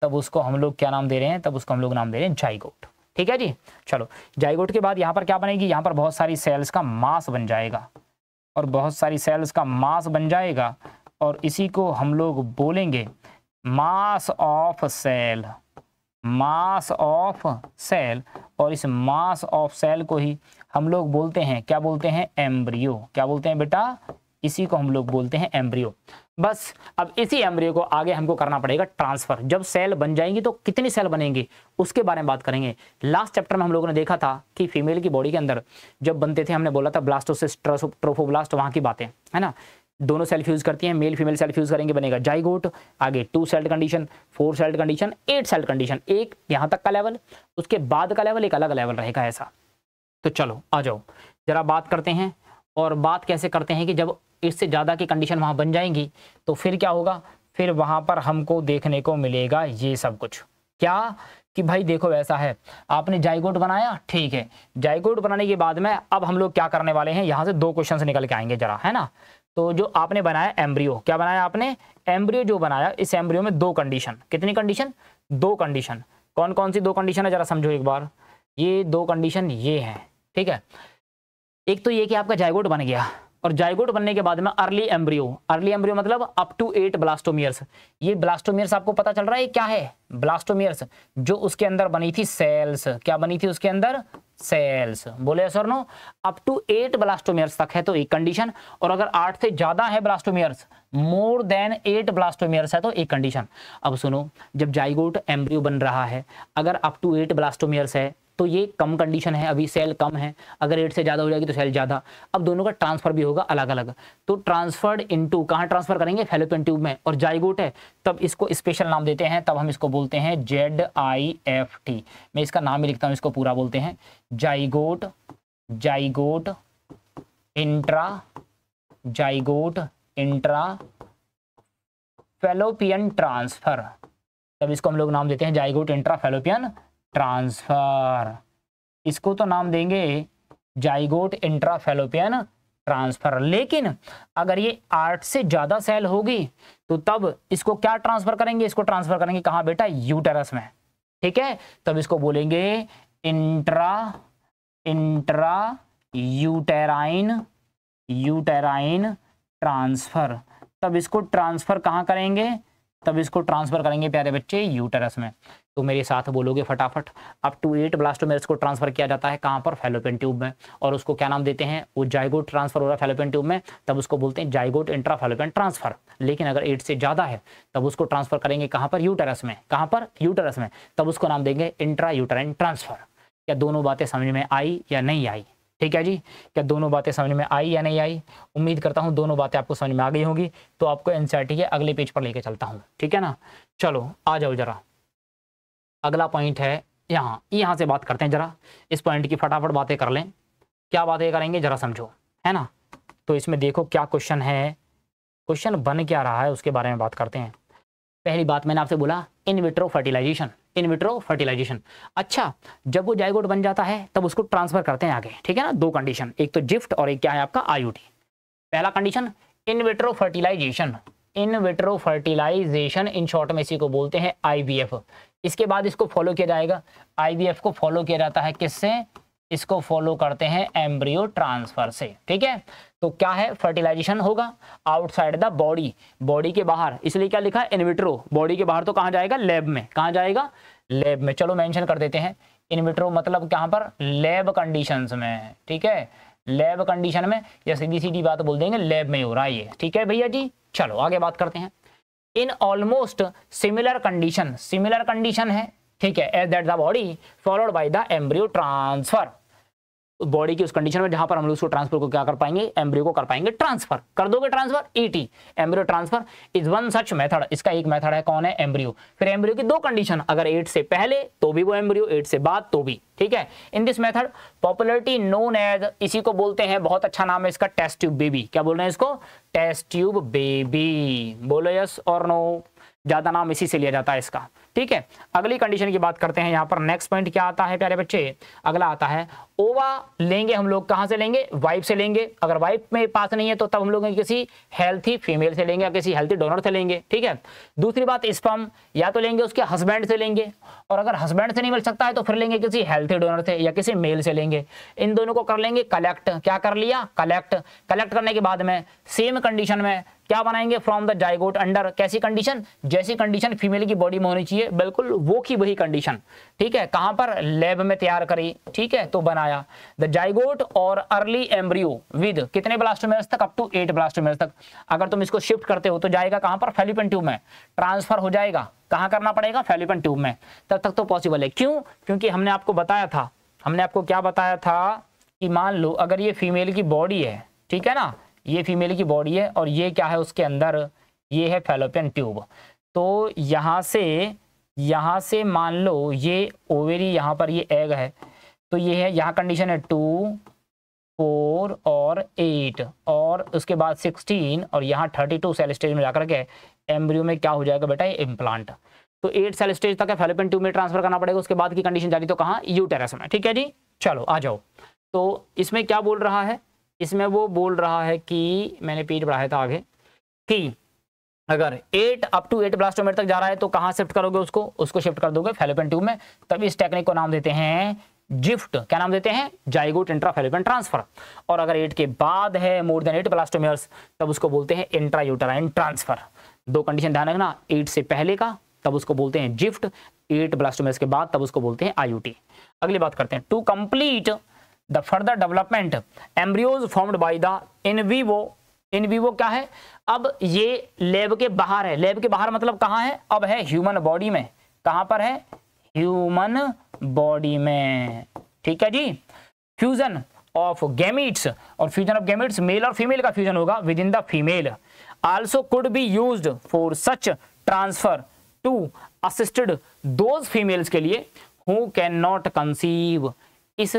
तब उसको हम लोग क्या नाम दे रहे हैं, तब उसको हम लोग नाम दे रहे हैं जाइगोट, ठीक है जी। चलो, जाइगोट के बाद यहाँ पर क्या बनेगी, यहाँ पर बहुत सारी सेल्स का मास बन जाएगा और बहुत सारी सेल्स का मास बन जाएगा और इसी को हम लोग बोलेंगे mass of cell. Mass of cell, और इस मास ऑफ सेल को ही हम लोग बोलते हैं, क्या बोलते हैं, एम्ब्रियो। क्या बोलते हैं बेटा, इसी को हम लोग बोलते हैं एम्ब्रियो। बस अब इसी एम्ब्रियो को आगे हमको करना पड़ेगा ट्रांसफर। जब सेल बन जाएंगी तो कितनी सेल बनेंगी उसके बारे में बात करेंगे। लास्ट चैप्टर में हम लोगों ने देखा था कि फीमेल की बॉडी के अंदर जब बनते थे, हमने बोला था ब्लास्टोसिस्ट, ट्रोफोब्लास्ट, वहां की बातें है ना। दोनों सेल फ्यूज करती हैं, मेल फीमेल सेल फ्यूज करेंगे, बनेगा जाइगोट। आगे 2 sailed condition, 4 sailed condition, 8 sailed condition, एक यहाँ तक का लेवल, उसके बाद का लेवल एक अलग लेवल रहेगा ऐसा। तो चलो आ जाओ जरा बात करते हैं। और बात कैसे करते हैं कि जब इससे ज़्यादा की कंडीशन वहाँ बन जाएंगी तो फिर क्या होगा, फिर वहाँ पर हमको देखने को मिलेगा ये सब कुछ। क्या कि भाई देखो ऐसा है, आपने जाइगोट बनाया, ठीक है। जाइगोट बनाने के बाद में अब हम लोग क्या करने वाले हैं, यहाँ से 2 क्वेश्चन निकल के आएंगे जरा, है ना। तो जो आपने बनाया एम्ब्रियो, क्या बनाया आपने, एम्ब्रियो जो बनाया, इस एम्ब्रियो में 2 कंडीशन, कितनी कंडीशन, 2 कंडीशन। कौन कौन सी 2 कंडीशन है जरा समझो एक बार। ये 2 कंडीशन ये हैं, ठीक है। एक तो ये कि आपका जाइगोट बन गया और जाइगोट बनने के बाद में अर्ली एम्ब्रियो मतलब अप टू 8 ब्लास्टोमियर्स। ये ब्लास्टोमियर्स आपको पता चल रहा है क्या है, ब्लास्टोमियर्स जो उसके अंदर बनी थी सेल्स। क्या बनी थी उसके अंदर, सेल्स। बोले sir no, up to 8 blastomeres तक है तो एक कंडीशन, और अगर 8 से ज्यादा है ब्लास्टोमियर्स, मोर देन 8 ब्लास्टोमियर्स है तो एक कंडीशन। अब सुनो, जब जाइगोट एम्ब्रियो बन रहा है, अगर अप टू 8 ब्लास्टोमियर्स है तो ये कम कंडीशन है, अभी सेल कम है। अगर 8 से ज़्यादा हो जाएगी तो सेल ज़्यादा। अब दोनों का ट्रांसफर भी होगा अलग अलग, तो ट्रांसफर्ड इनटू कहाँ ट्रांसफर करेंगे, फैलोपियन ट्यूब में। और जाइगोट है तब इसको स्पेशल नाम देते हैं, तब हम इसको बोलते हैं ZIFT। मैं इसका नाम ही लिखता हूँ, इसको पूरा बोलते हैं zygote, zygote intra fallopian transfer. तब इसको हम लोग नाम देते हैं जाइगोट इंट्रा फैलोपियन ट्रांसफर। इसको तो नाम देंगे जाइगोट इंट्रा फैलोपियन ट्रांसफर। लेकिन अगर ये 8 से ज्यादा सेल होगी तो तब इसको क्या ट्रांसफर करेंगे, इसको ट्रांसफर करेंगे कहाँ बेटा, यूटेरस में, ठीक है। तब इसको बोलेंगे इंट्रा यूटेराइन ट्रांसफर। तब इसको ट्रांसफर कहाँ करेंगे, तब इसको ट्रांसफर करेंगे प्यारे बच्चे यूटेरस में। तो मेरे साथ बोलोगे फटाफट, अप टू 8 ब्लास्टोमेयर्स को ट्रांसफर किया जाता है कहाँ पर, फैलोपियन ट्यूब में। और उसको क्या नाम देते हैं, वो जाइगोट ट्रांसफर हो रहा है फैलोपियन ट्यूब में, तब उसको बोलते हैं जाइगोट इंट्रा फैलोपियन ट्रांसफर। लेकिन अगर 8 से ज़्यादा है तब उसको ट्रांसफर करेंगे कहाँ पर, यूटेरस में। कहाँ पर, यूटेरस में। तब उसको नाम देंगे इंट्रा यूटेराइन ट्रांसफर। क्या दोनों बातें समझ में आई या नहीं आई, ठीक है जी। क्या दोनों बातें समझ में आई या नहीं आई, उम्मीद करता हूँ दोनों बातें आपको समझ में आ गई होंगी। तो आपको एनसीईआरटी के अगले पेज पर लेके चलता हूँ, ठीक है ना। चलो आ जाओ जरा, अगला पॉइंट है यहाँ से बात करते हैं जरा। इस पॉइंट की फटाफट बातें कर लें। क्या बातें करेंगे जरा समझो, है ना। तो इसमें देखो क्या क्वेश्चन है, क्वेश्चन बन क्या रहा है उसके बारे में बात करते हैं। पहली बात मैंने आपसे बोला in vitro fertilization, in vitro fertilization. अच्छा, जब वो जाइगोट बन जाता है तब उसको ट्रांसफर करते हैं आगे, ठीक है ना। 2 कंडीशन, एक तो जिफ्ट और एक क्या है आपका IUT। पहला condition in vitro fertilization, in vitro fertilization in short में इसी को बोलते हैं IVF। इसके बाद इसको फॉलो किया जाएगा, IVF को फॉलो किया जाता है किससे, इसको फॉलो करते हैं एम्ब्रियो ट्रांसफर से, ठीक है। तो क्या है, फर्टिलाइजेशन होगा आउटसाइड द बॉडी, बॉडी के बाहर, इसलिए क्या लिखा है इन विट्रो। बॉडी के बाहर तो कहाँ जाएगा, लैब में। कहाँ जाएगा, लैब में। चलो मेंशन कर देते हैं, इन विट्रो मतलब कहाँ पर, लैब कंडीशंस में, ठीक है। लैब कंडीशन में, या सीधी सीधी बात बोल देंगे लैब में हो रहा है ये, ठीक है भैया जी। चलो आगे बात करते हैं। इन ऑलमोस्ट सिमिलर कंडीशन है, ठीक है, as that the body followed by the embryo transfer, body की उस कंडीशन में जहां पर हम लोग उसको ट्रांसफर को क्या कर पाएंगे, एम्ब्रियो को कर पाएंगे ट्रांसफर, कर दोगे transfer, ET embryo transfer is one such method, इसका एक मेथड है, कौन है, एम्ब्रियो। फिर एम्ब्रियो की दो कंडीशन, अगर 8 से पहले तो भी वो एम्ब्रियो, 8 से बाद तो भी, ठीक है। In this method popularity known as, इसी को बोलते हैं, बहुत अच्छा नाम है इसका, टेस्ट ट्यूब बेबी। क्या बोल रहे हैं इसको, टेस्ट ट्यूब बेबी, बोलो यस और नो, ज्यादा नाम इसी से लिया जाता है इसका, ठीक है। अगली कंडीशन की बात करते हैं, यहाँ पर नेक्स्ट पॉइंट क्या आता है प्यारे बच्चे, अगला आता है ओवा लेंगे हम लोग, कहाँ से लेंगे, वाइफ से लेंगे, अगर वाइफ में पास नहीं है तो तब हम लोग किसी हेल्थी फीमेल से लेंगे या किसी हेल्थी डोनर से लेंगे, ठीक है। दूसरी बात, स्पर्म या तो लेंगे उसके हस्बैंड से लेंगे, और अगर हस्बैंड से नहीं मिल सकता है तो फिर लेंगे किसी हेल्थी डोनर से या किसी मेल से लेंगे। इन दोनों को कर लेंगे कलेक्ट, क्या कर लिया, कलेक्ट करने के बाद में सेम कंडीशन में क्या बनाएंगे, फ्रॉम द जाइगोट अंडर, कैसी कंडीशन, जैसी कंडीशन फीमेल की बॉडी में होनी चाहिए, बिल्कुल वो की वही कंडीशन, ठीक है। कहां पर, लैब में तैयार करी, ठीक है, तो बनाया द जाइगोट और अर्ली एम्ब्रियो विद कितने ब्लास्टोमेर्स तक, अप टू 8 ब्लास्टोमेर्स तक। अगर तुम इसको शिफ्ट करते हो तो जाएगा कहां पर, फैलोपियन ट्यूब में, ट्रांसफर हो जाएगा, कहां करना पड़ेगा, फैलोपियन ट्यूब में, तब तक तो पॉसिबल है। क्यों, क्योंकि हमने आपको बताया था, हमने आपको क्या बताया था कि मान लो अगर ये फीमेल की बॉडी है, ठीक है ना, ये फीमेल की बॉडी है और ये क्या है उसके अंदर, ये है फैलोपियन ट्यूब, तो यहाँ से मान लो ये ओवेरी, यहाँ पर ये एग है, तो ये है, यहाँ कंडीशन है 2, 4 और 8, और उसके बाद 16, और यहाँ 32 सेल स्टेज में जाकर के एम्ब्रियो में क्या हो जाएगा बेटा, ये इम्प्लांट। तो 8 सेल स्टेज तक है फैलोपियन ट्यूब में ट्रांसफर करना पड़ेगा, उसके बाद की कंडीशन जारी तो कहाँ, यूटेरस में, ठीक है जी। चलो आ जाओ, तो इसमें क्या बोल रहा है, इसमें वो बोल रहा है कि मैंने पेज बढ़ाया था आगे, कि अगर 8 अप टू 8 ब्लास्टोमेर तक जा रहा है तो कहाँ शिफ्ट करोगे उसको शिफ्ट कर दोगे फैलोपियन ट्यूब में, तब इस टेक्निक को नाम देते हैं जिफ्ट, क्या नाम देते हैं, जाइगोट इंट्राफैलोपियन ट्रांसफर। और अगर 8 के बाद है मोर देन 8 ब्लास्टोमेर्स, तब उसको बोलते हैं इंट्रायूटेराइन ट्रांसफर। दो कंडीशन ध्यान रखना, 8 से पहले का तब उसको बोलते हैं जिफ्ट, 8 ब्लास्टोमेर्स के बाद तब उसको बोलते हैं आईयूटी। अगली बात करते हैं, to complete the further development embryos formed by the in vivo क्या है, अब ये लैब के बाहर है, लैब के बाहर मतलब कहाँ है, अब है ह्यूमन बॉडी में, कहाँ पर है, ह्यूमन बॉडी में, ठीक है जी। फ्यूजन ऑफ गैमीट्स, और फ्यूजन ऑफ गैमीट्स मेल और फीमेल का फ्यूजन होगा with in the female, also could be used for such transfer to assisted those females के लिए हु कैन नॉट कंसीव। इस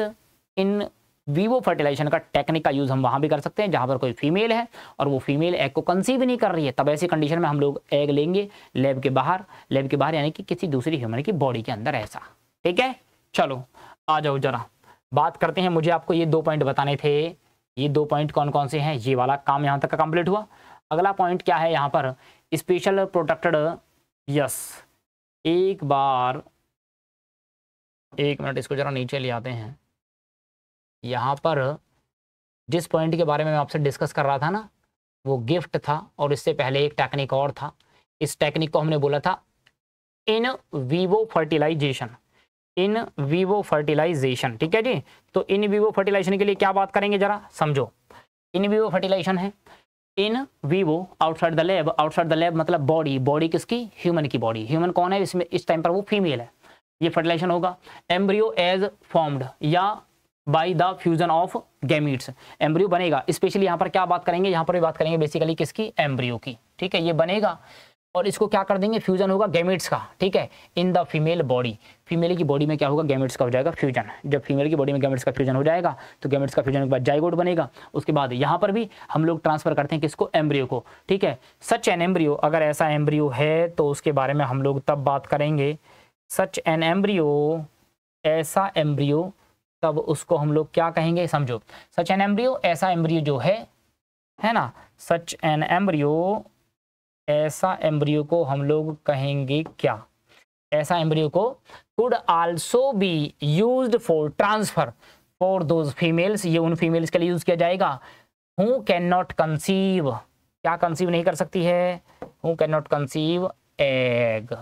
इन वीवो फर्टिलाइजेशन का टेक्निक का यूज हम वहां भी कर सकते हैं जहां पर कोई फीमेल है और वो फीमेल एग को कंसीव नहीं कर रही है, तब ऐसी कंडीशन में हम लोग एग लेंगे लैब के बाहर यानी कि किसी दूसरी ह्यूमन की बॉडी के अंदर, ऐसा, ठीक है। चलो आ जाओ जरा बात करते हैं, मुझे आपको ये 2 पॉइंट बताने थे, ये 2 पॉइंट कौन कौन से हैं, ये वाला काम यहाँ तक का कंप्लीट हुआ। अगला पॉइंट क्या है यहाँ पर, स्पेशल प्रोटेक्टेड, यस, एक बार 1 मिनट इसको जरा नीचे ले आते हैं। यहाँ पर जिस पॉइंट के बारे में मैं आपसे डिस्कस कर रहा था ना, वो गिफ्ट था, और इससे पहले एक टेक्निक और था, इस टेक्निक को हमने बोला था in vivo fertilization, in vivo fertilization, ठीक है जी। तो इन वीवो फर्टिलाइजेशन के लिए क्या बात करेंगे जरा समझो। इन वीवो फर्टिलाइजेशन है in vivo outside the lab, outside the lab मतलब बॉडी किसकी, ह्यूमन की बॉडी, ह्यूमन कौन है इसमें, इस टाइम पर वो फीमेल है, ये फर्टिलाइजेशन होगा। एम्ब्रियो एज फॉर्म्ड या by the fusion of gametes, embryo बनेगा, स्पेशली यहाँ पर क्या बात करेंगे, यहाँ पर भी बात करेंगे बेसिकली किसकी, एम्ब्रियो की, ठीक है, ये बनेगा और इसको क्या कर देंगे, फ्यूजन होगा गैमेट्स का, ठीक है, in the female body, female की बॉडी में क्या होगा, गैमेट्स का हो जाएगा फ्यूजन। जब फीमेल की बॉडी में गैमेट्स का फ्यूजन हो जाएगा तो गैमेट्स का फ्यूजन के बाद जाइगोट बनेगा, उसके बाद यहाँ पर भी हम लोग ट्रांसफर करते हैं किसको, एम्ब्रियो को, ठीक है। सच एन एम्ब्रियो, अगर ऐसा एम्ब्रियो है तो उसके बारे में हम लोग तब बात करेंगे, सच एन एम्ब्रियो, ऐसा एम्ब्रियो, तब उसको हम लोग क्या कहेंगे, समझो, सच एन एम्ब्रियो, ऐसा एम्ब्रियो जो है ना, सच एन एम्ब्रियो, ऐसा एम्ब्रियो को हम लोग कहेंगे क्या, ऐसा एम्ब्रियो को could also be used for transfer for those females, ये उन फीमेल्स के लिए यूज किया जाएगा हु कैन नॉट कंसीव, क्या कंसीव नहीं कर सकती है, who can not conceive egg,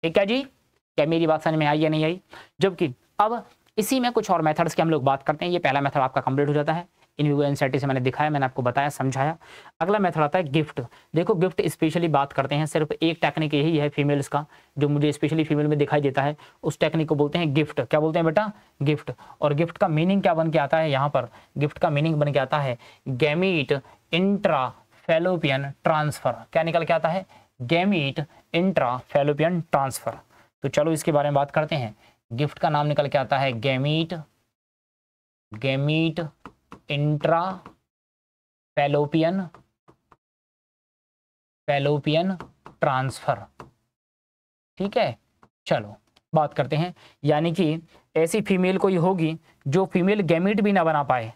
ठीक है जी। क्या मेरी बात समझ में आई या नहीं आई। जबकि अब इसी में कुछ और मेथड्स की हम लोग बात करते हैं, ये पहला मेथड आपका कंप्लीट हो जाता है, इन विवो एनसीईआरटी से मैंने दिखाया, मैंने आपको बताया, समझाया। अगला मेथड आता है गिफ्ट। देखो गिफ्ट स्पेशली बात करते हैं, सिर्फ एक टेक्निक यही है फीमेल्स का जो मुझे स्पेशली फीमेल में दिखाई देता है, उस टेक्निक को बोलते हैं गिफ्ट। क्या बोलते हैं बेटा? गिफ्ट। और गिफ्ट का मीनिंग क्या बन के आता है यहाँ पर? गिफ्ट का मीनिंग बन के आता है गैमीट इंट्रा फैलोपियन ट्रांसफर। क्या निकल के आता है? Gamete intra fallopian transfer. तो चलो इसके बारे में बात करते हैं। गिफ्ट का नाम निकल के आता है गैमीट इंट्रा फैलोपियन ट्रांसफर। ठीक है, चलो बात करते हैं। यानी कि ऐसी फीमेल कोई होगी जो फीमेल गैमीट भी ना बना पाए,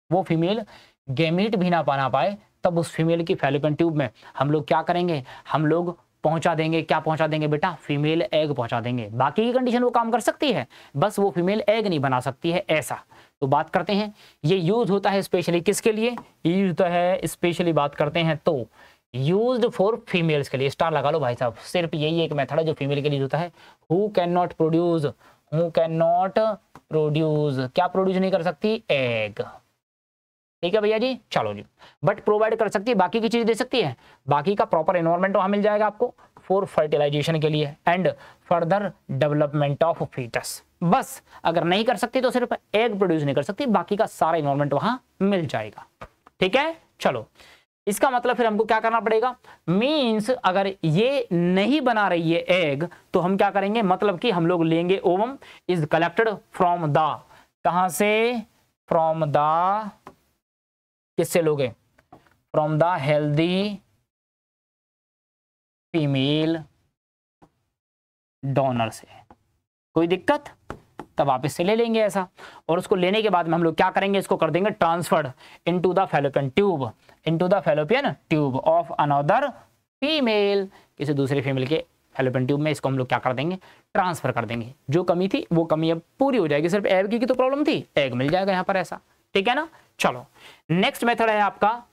वो फीमेल गैमीट भी ना बना पाए, तब उस फीमेल की फैलोपियन ट्यूब में हम लोग क्या करेंगे? हम लोग पहुंचा देंगे, क्या पहुंचा देंगे बेटा? फीमेल एग पहुंचा देंगे। बाकी की कंडीशन वो काम कर सकती है, बस वो फीमेल एग नहीं बना सकती है, ऐसा। तो बात करते हैं ये यूज होता है स्पेशली किसके लिए? यूज होता है स्पेशली बात करते हैं तो यूज्ड फॉर फीमेल्स के लिए। स्टार लगा लो भाई साहब, सिर्फ यही एक मेथड है जो फीमेल के लिए होता है। हु कैन नॉट प्रोड्यूस, क्या प्रोड्यूस नहीं कर सकती? एग। ठीक है भैया जी, चलो जी। बट प्रोवाइड कर सकती है, बाकी की चीज दे सकती है, बाकी का प्रॉपर एनवायरनमेंट वहां मिल जाएगा आपको फॉर फर्टिलाइजेशन के लिए and further development of fetus. बस अगर नहीं कर सकती तो सिर्फ एग प्रोड्यूस नहीं कर सकती, बाकी का सारा एनवायरनमेंट वहां मिल जाएगा। ठीक है, चलो इसका मतलब फिर हमको क्या करना पड़ेगा? मींस अगर ये नहीं बना रही है एग तो हम क्या करेंगे? मतलब कि हम लोग लेंगे ovum is collected from the, कहां से? फ्रॉम द, किससे लोगे? From the healthy female donor से। कोई दिक्कत? तब आप इससे ले लेंगे ऐसा, और उसको लेने के बाद में हम लोग क्या करेंगे? इसको कर देंगे transferred into the fallopian tube of another female. किसी दूसरे फीमेल के फैलोपियन ट्यूब में इसको हम लोग क्या कर देंगे? ट्रांसफर कर देंगे। जो कमी थी वो कमी अब पूरी हो जाएगी। सिर्फ एग की तो प्रॉब्लम थी, एग मिल जाएगा यहाँ पर, ऐसा। ठीक है ना? चलो नेक्स्ट मेथड है आपका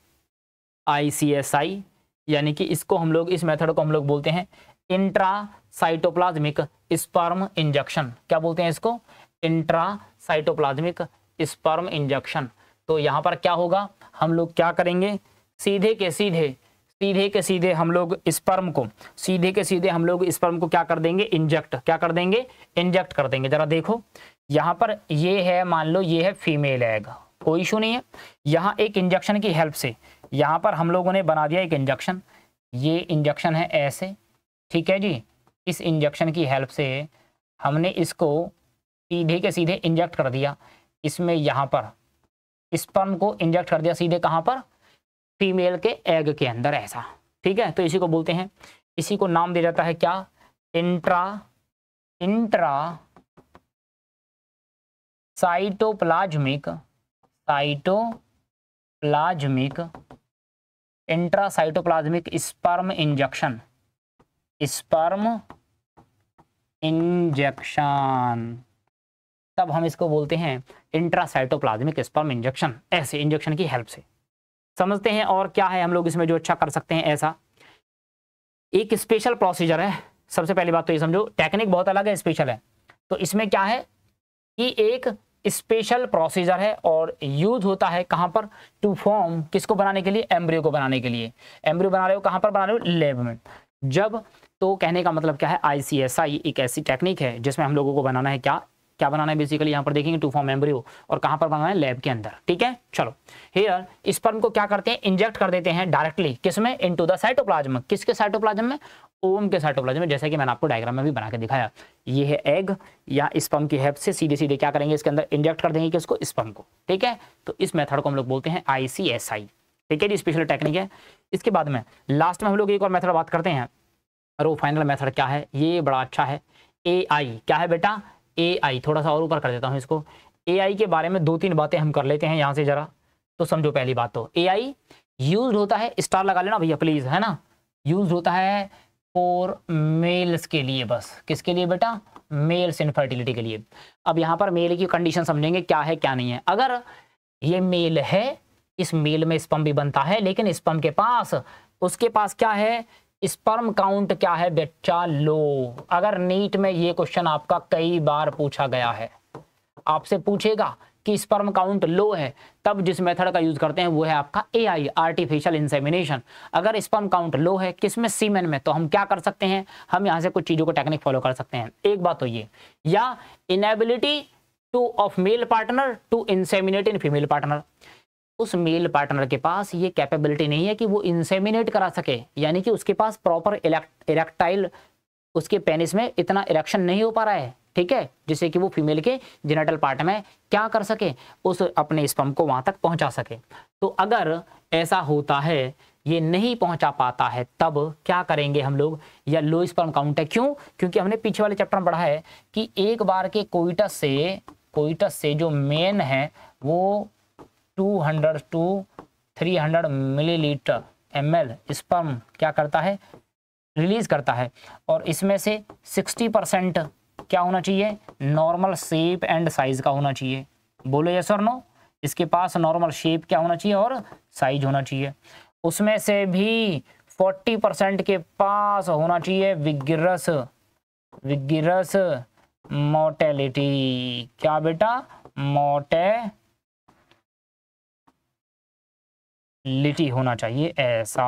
ICSI, यानी कि इसको हम लोग, इस मेथड को हम लोग बोलते हैं इंट्रासाइटोप्लाज्मिक स्पर्म इंजेक्शन। क्या बोलते हैं इसको? Intracytoplasmic sperm injection. तो यहाँ पर क्या होगा? हम लोग क्या करेंगे? सीधे के सीधे हम लोग स्पर्म को, हम लोग स्पर्म को क्या कर देंगे? इंजेक्ट। क्या कर देंगे? इंजेक्ट कर देंगे। जरा देखो यहाँ पर, ये है, मान लो ये है फीमेल एग, कोई इशू नहीं है। यहाँ एक इंजेक्शन की हेल्प से यहाँ पर हम लोगों ने बना दिया एक इंजेक्शन। ये इंजेक्शन है ऐसे, ठीक है जी। इस इंजेक्शन की हेल्प से हमने इसको सीधे के सीधे इंजेक्ट कर दिया इसमें, यहाँ पर स्पर्म को इंजेक्ट कर दिया सीधे, कहाँ पर? फीमेल के एग के अंदर, ऐसा। ठीक है, तो इसी को बोलते हैं, इसी को नाम दिया जाता है क्या? इंट्रासाइटोप्लाज्मिक स्पर्म इंजेक्शन, तब हम इसको बोलते हैं इंट्रासाइटोप्लाज्मिक स्पर्म इंजेक्शन, ऐसे इंजेक्शन की हेल्प से समझते हैं। और क्या है हम लोग इसमें जो अच्छा कर सकते हैं? ऐसा एक स्पेशल प्रोसीजर है। सबसे पहली बात तो ये समझो, टेक्निक बहुत अलग है, स्पेशल है। तो इसमें क्या है कि एक स्पेशल प्रोसीजर है और यूज होता है कहां पर? टू फॉर्म, किसको बनाने के लिए? एम्ब्रियो को बनाने के लिए। एम्ब्रियो बना रहे हो, कहां पर बना रहे हो? लैब में। जब, तो कहने का मतलब क्या है? ICSI एक ऐसी टेक्निक है जिसमें हम लोगों को बनाना है क्या बनाना है बेसिकली? यहाँ पर देखेंगे टू फॉर्म एम्ब्रियो, और कहां पर बनाना है? लैब के अंदर। ठीक है, चलो हियर स्पर्म को क्या करते हैं? इंजेक्ट कर देते हैं डायरेक्टली, किसमें? Into the cytoplasm. किसके साइटोप्लाज्म में? ओवम के साइटोप्लाज्म में। जैसे कि मैंने आपको डायग्राम में भी बना के दिखाया, ये है एग, या स्पर्म की हेल्प से सीधे सीधे क्या करेंगे? इसके अंदर इंजेक्ट कर देंगे किसको? स्पर्म को। ठीक है, तो इस मेथड को हम लोग बोलते हैं ICSI। ठीक है जी, स्पेशल टेक्निक है। इसके बाद में लास्ट में हम लोग एक और मेथड बात करते हैं, और वो फाइनल मेथड क्या है? ये बड़ा अच्छा है, AI। क्या है बेटा? AI। थोड़ा सा और ऊपर कर देता हूँ इसको। AI के बारे में 2-3 बातें हम कर लेते हैं यहाँ से जरा, तो समझो। पहली बात तो AI यूज होता है, स्टार लगा लेना भैया प्लीज, है ना? यूज होता है फॉर मेल्स के लिए, बस। किसके लिए बेटा? मेल्स इनफर्टिलिटी के लिए। अब यहाँ पर मेल की कंडीशन समझेंगे क्या है क्या नहीं है। अगर ये मेल है, इस मेल में स्पर्म भी बनता है, लेकिन स्पर्म के पास, उसके पास क्या है? स्पर्म काउंट क्या है बच्चा? लो। अगर नीट में ये क्वेश्चन आपका कई बार पूछा गया है, आपसे पूछेगा कि स्पर्म काउंट लो है, तब जिस मेथड का यूज करते हैं वो है आपका AI, आर्टिफिशियल इंसेमिनेशन। अगर स्पर्म काउंट लो है किसमें, सीमेन में, तो हम क्या कर सकते हैं, हम यहाँ से कुछ चीजों को टेक्निक फॉलो कर सकते हैं। एक बात तो ये, या inability to of male partner to inseminate in female partner, उस मेल पार्टनर के पास ये कैपेबिलिटी नहीं है कि वो इंसेमिनेट करा सके, यानी कि उसके पास प्रॉपर इरेक्टाइल, उसके पेनिस में इतना इरेक्शन नहीं हो पा रहा है, ठीक है, जिससे कि वो फीमेल के जेनिटल पार्ट में क्या कर सके, उस अपने स्पर्म को वहां तक पहुंचा सके। तो अगर ऐसा होता है, ये नहीं पहुंचा पाता है, तब क्या करेंगे हम लोग, या लो स्पर्म काउंट है। क्यों? क्योंकि हमने पीछे वाले चैप्टर में पढ़ा है कि एक बार के कोइटस से जो मेन है वो 200 टू 300 मिलीलीटर ml स्पर्म क्या करता है, रिलीज करता है, और इसमें से 60% क्या होना चाहिए, नॉर्मल शेप एंड साइज का होना चाहिए। बोलो यस और नो, इसके पास नॉर्मल शेप क्या होना चाहिए और साइज होना चाहिए। उसमें से भी 40% के पास होना चाहिए विगरस मोटेलिटी। क्या बेटा, मोटेलिटी होना चाहिए, ऐसा।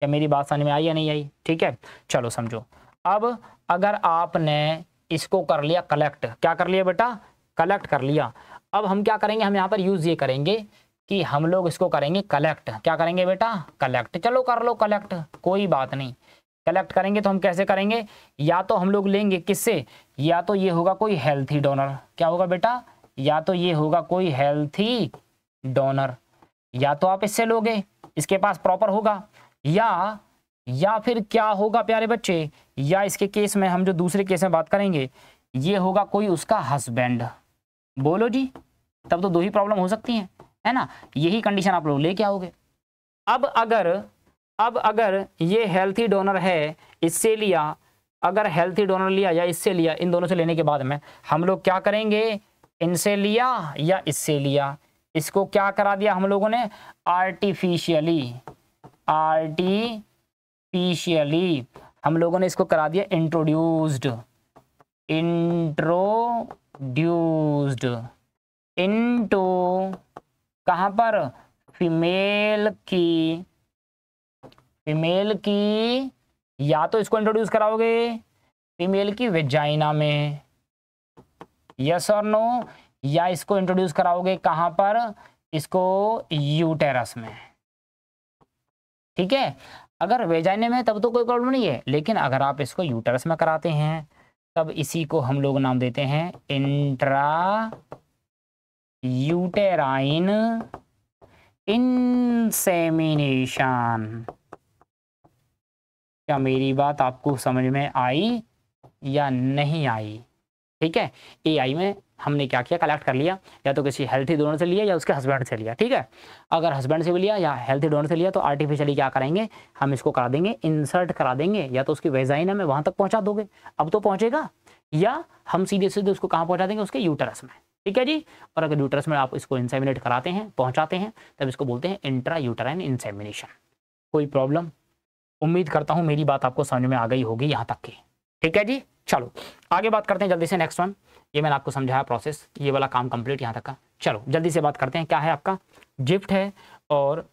क्या मेरी बात समझ में आई या नहीं आई? ठीक है, चलो समझो। अब अगर आपने इसको कर लिया कलेक्ट, क्या कर लिया बेटा, कलेक्ट कर लिया। अब हम क्या करेंगे, हम यहाँ पर यूज ये करेंगे कि हम लोग इसको करेंगे कलेक्ट। क्या करेंगे बेटा, कलेक्ट। चलो कर लो कलेक्ट, कोई बात नहीं। कलेक्ट करेंगे तो हम कैसे करेंगे, या तो हम लोग लेंगे किससे, या तो ये होगा कोई हेल्थी डोनर। क्या होगा बेटा, या तो ये होगा कोई हेल्थी डोनर, या तो आप इससे लोगे, इसके पास प्रॉपर होगा, या फिर क्या होगा प्यारे बच्चे, या इसके केस में हम जो दूसरे केस में बात करेंगे, ये होगा कोई उसका हस्बैंड। बोलो जी, तब तो दो ही प्रॉब्लम हो सकती हैं, है ना। यही कंडीशन आप लोग लेके आओगे। अब अगर ये हेल्थी डोनर है, इससे लिया, अगर हेल्थी डोनर लिया या इससे लिया, इन दोनों से लेने के बाद में हम लोग क्या करेंगे, इनसे लिया या इससे लिया, इसको क्या करा दिया हम लोगों ने, आर्टिफिशियली हम लोगों ने इसको करा दिया इंट्रोड्यूस्ड इनटू कहां पर, फीमेल की, या तो इसको इंट्रोड्यूस कराओगे फीमेल की वेजाइना में, यस और नो, या इसको इंट्रोड्यूस कराओगे कहां पर, इसको यूटेरस में। ठीक है, अगर वेजाइने में तब तो कोई प्रॉब्लम नहीं है, लेकिन अगर आप इसको यूटेरस में कराते हैं तब इसी को हम लोग नाम देते हैं इंट्रा यूटेराइन इंसेमिनेशन। क्या मेरी बात आपको समझ में आई या नहीं आई? ठीक है, AI में हमने क्या किया, कलेक्ट कर लिया, या तो किसी हेल्थी डोनर से लिया या उसके हस्बैंड से लिया। ठीक है, अगर हस्बैंड से भी लिया या हेल्थी डोनर से लिया तो आर्टिफिशियली क्या करेंगे, हम इसको करा देंगे, इंसर्ट करा देंगे, या तो उसकी वेजाइना में वहां तक पहुंचा दोगे, अब तो पहुंचेगा, या हम सीधे सीधे उसको कहाँ पहुंचा देंगे, उसके यूटेरस में। ठीक है जी, और अगर यूटेरस में आप इसको इंसेमिनेट कराते हैं, पहुंचाते हैं, तब इसको बोलते हैं इंट्रा यूटेराइन इंसेमिनेशन। कोई प्रॉब्लम? उम्मीद करता हूं मेरी बात आपको समझ में आ गई होगी यहाँ तक की। ठीक है जी, चलो आगे बात करते हैं जल्दी से, नेक्स्ट वन। ये मैंने आपको समझाया प्रोसेस, ये वाला काम कंप्लीट यहाँ तक का। चलो जल्दी से बात करते हैं, क्या है आपका जिफ्ट है। और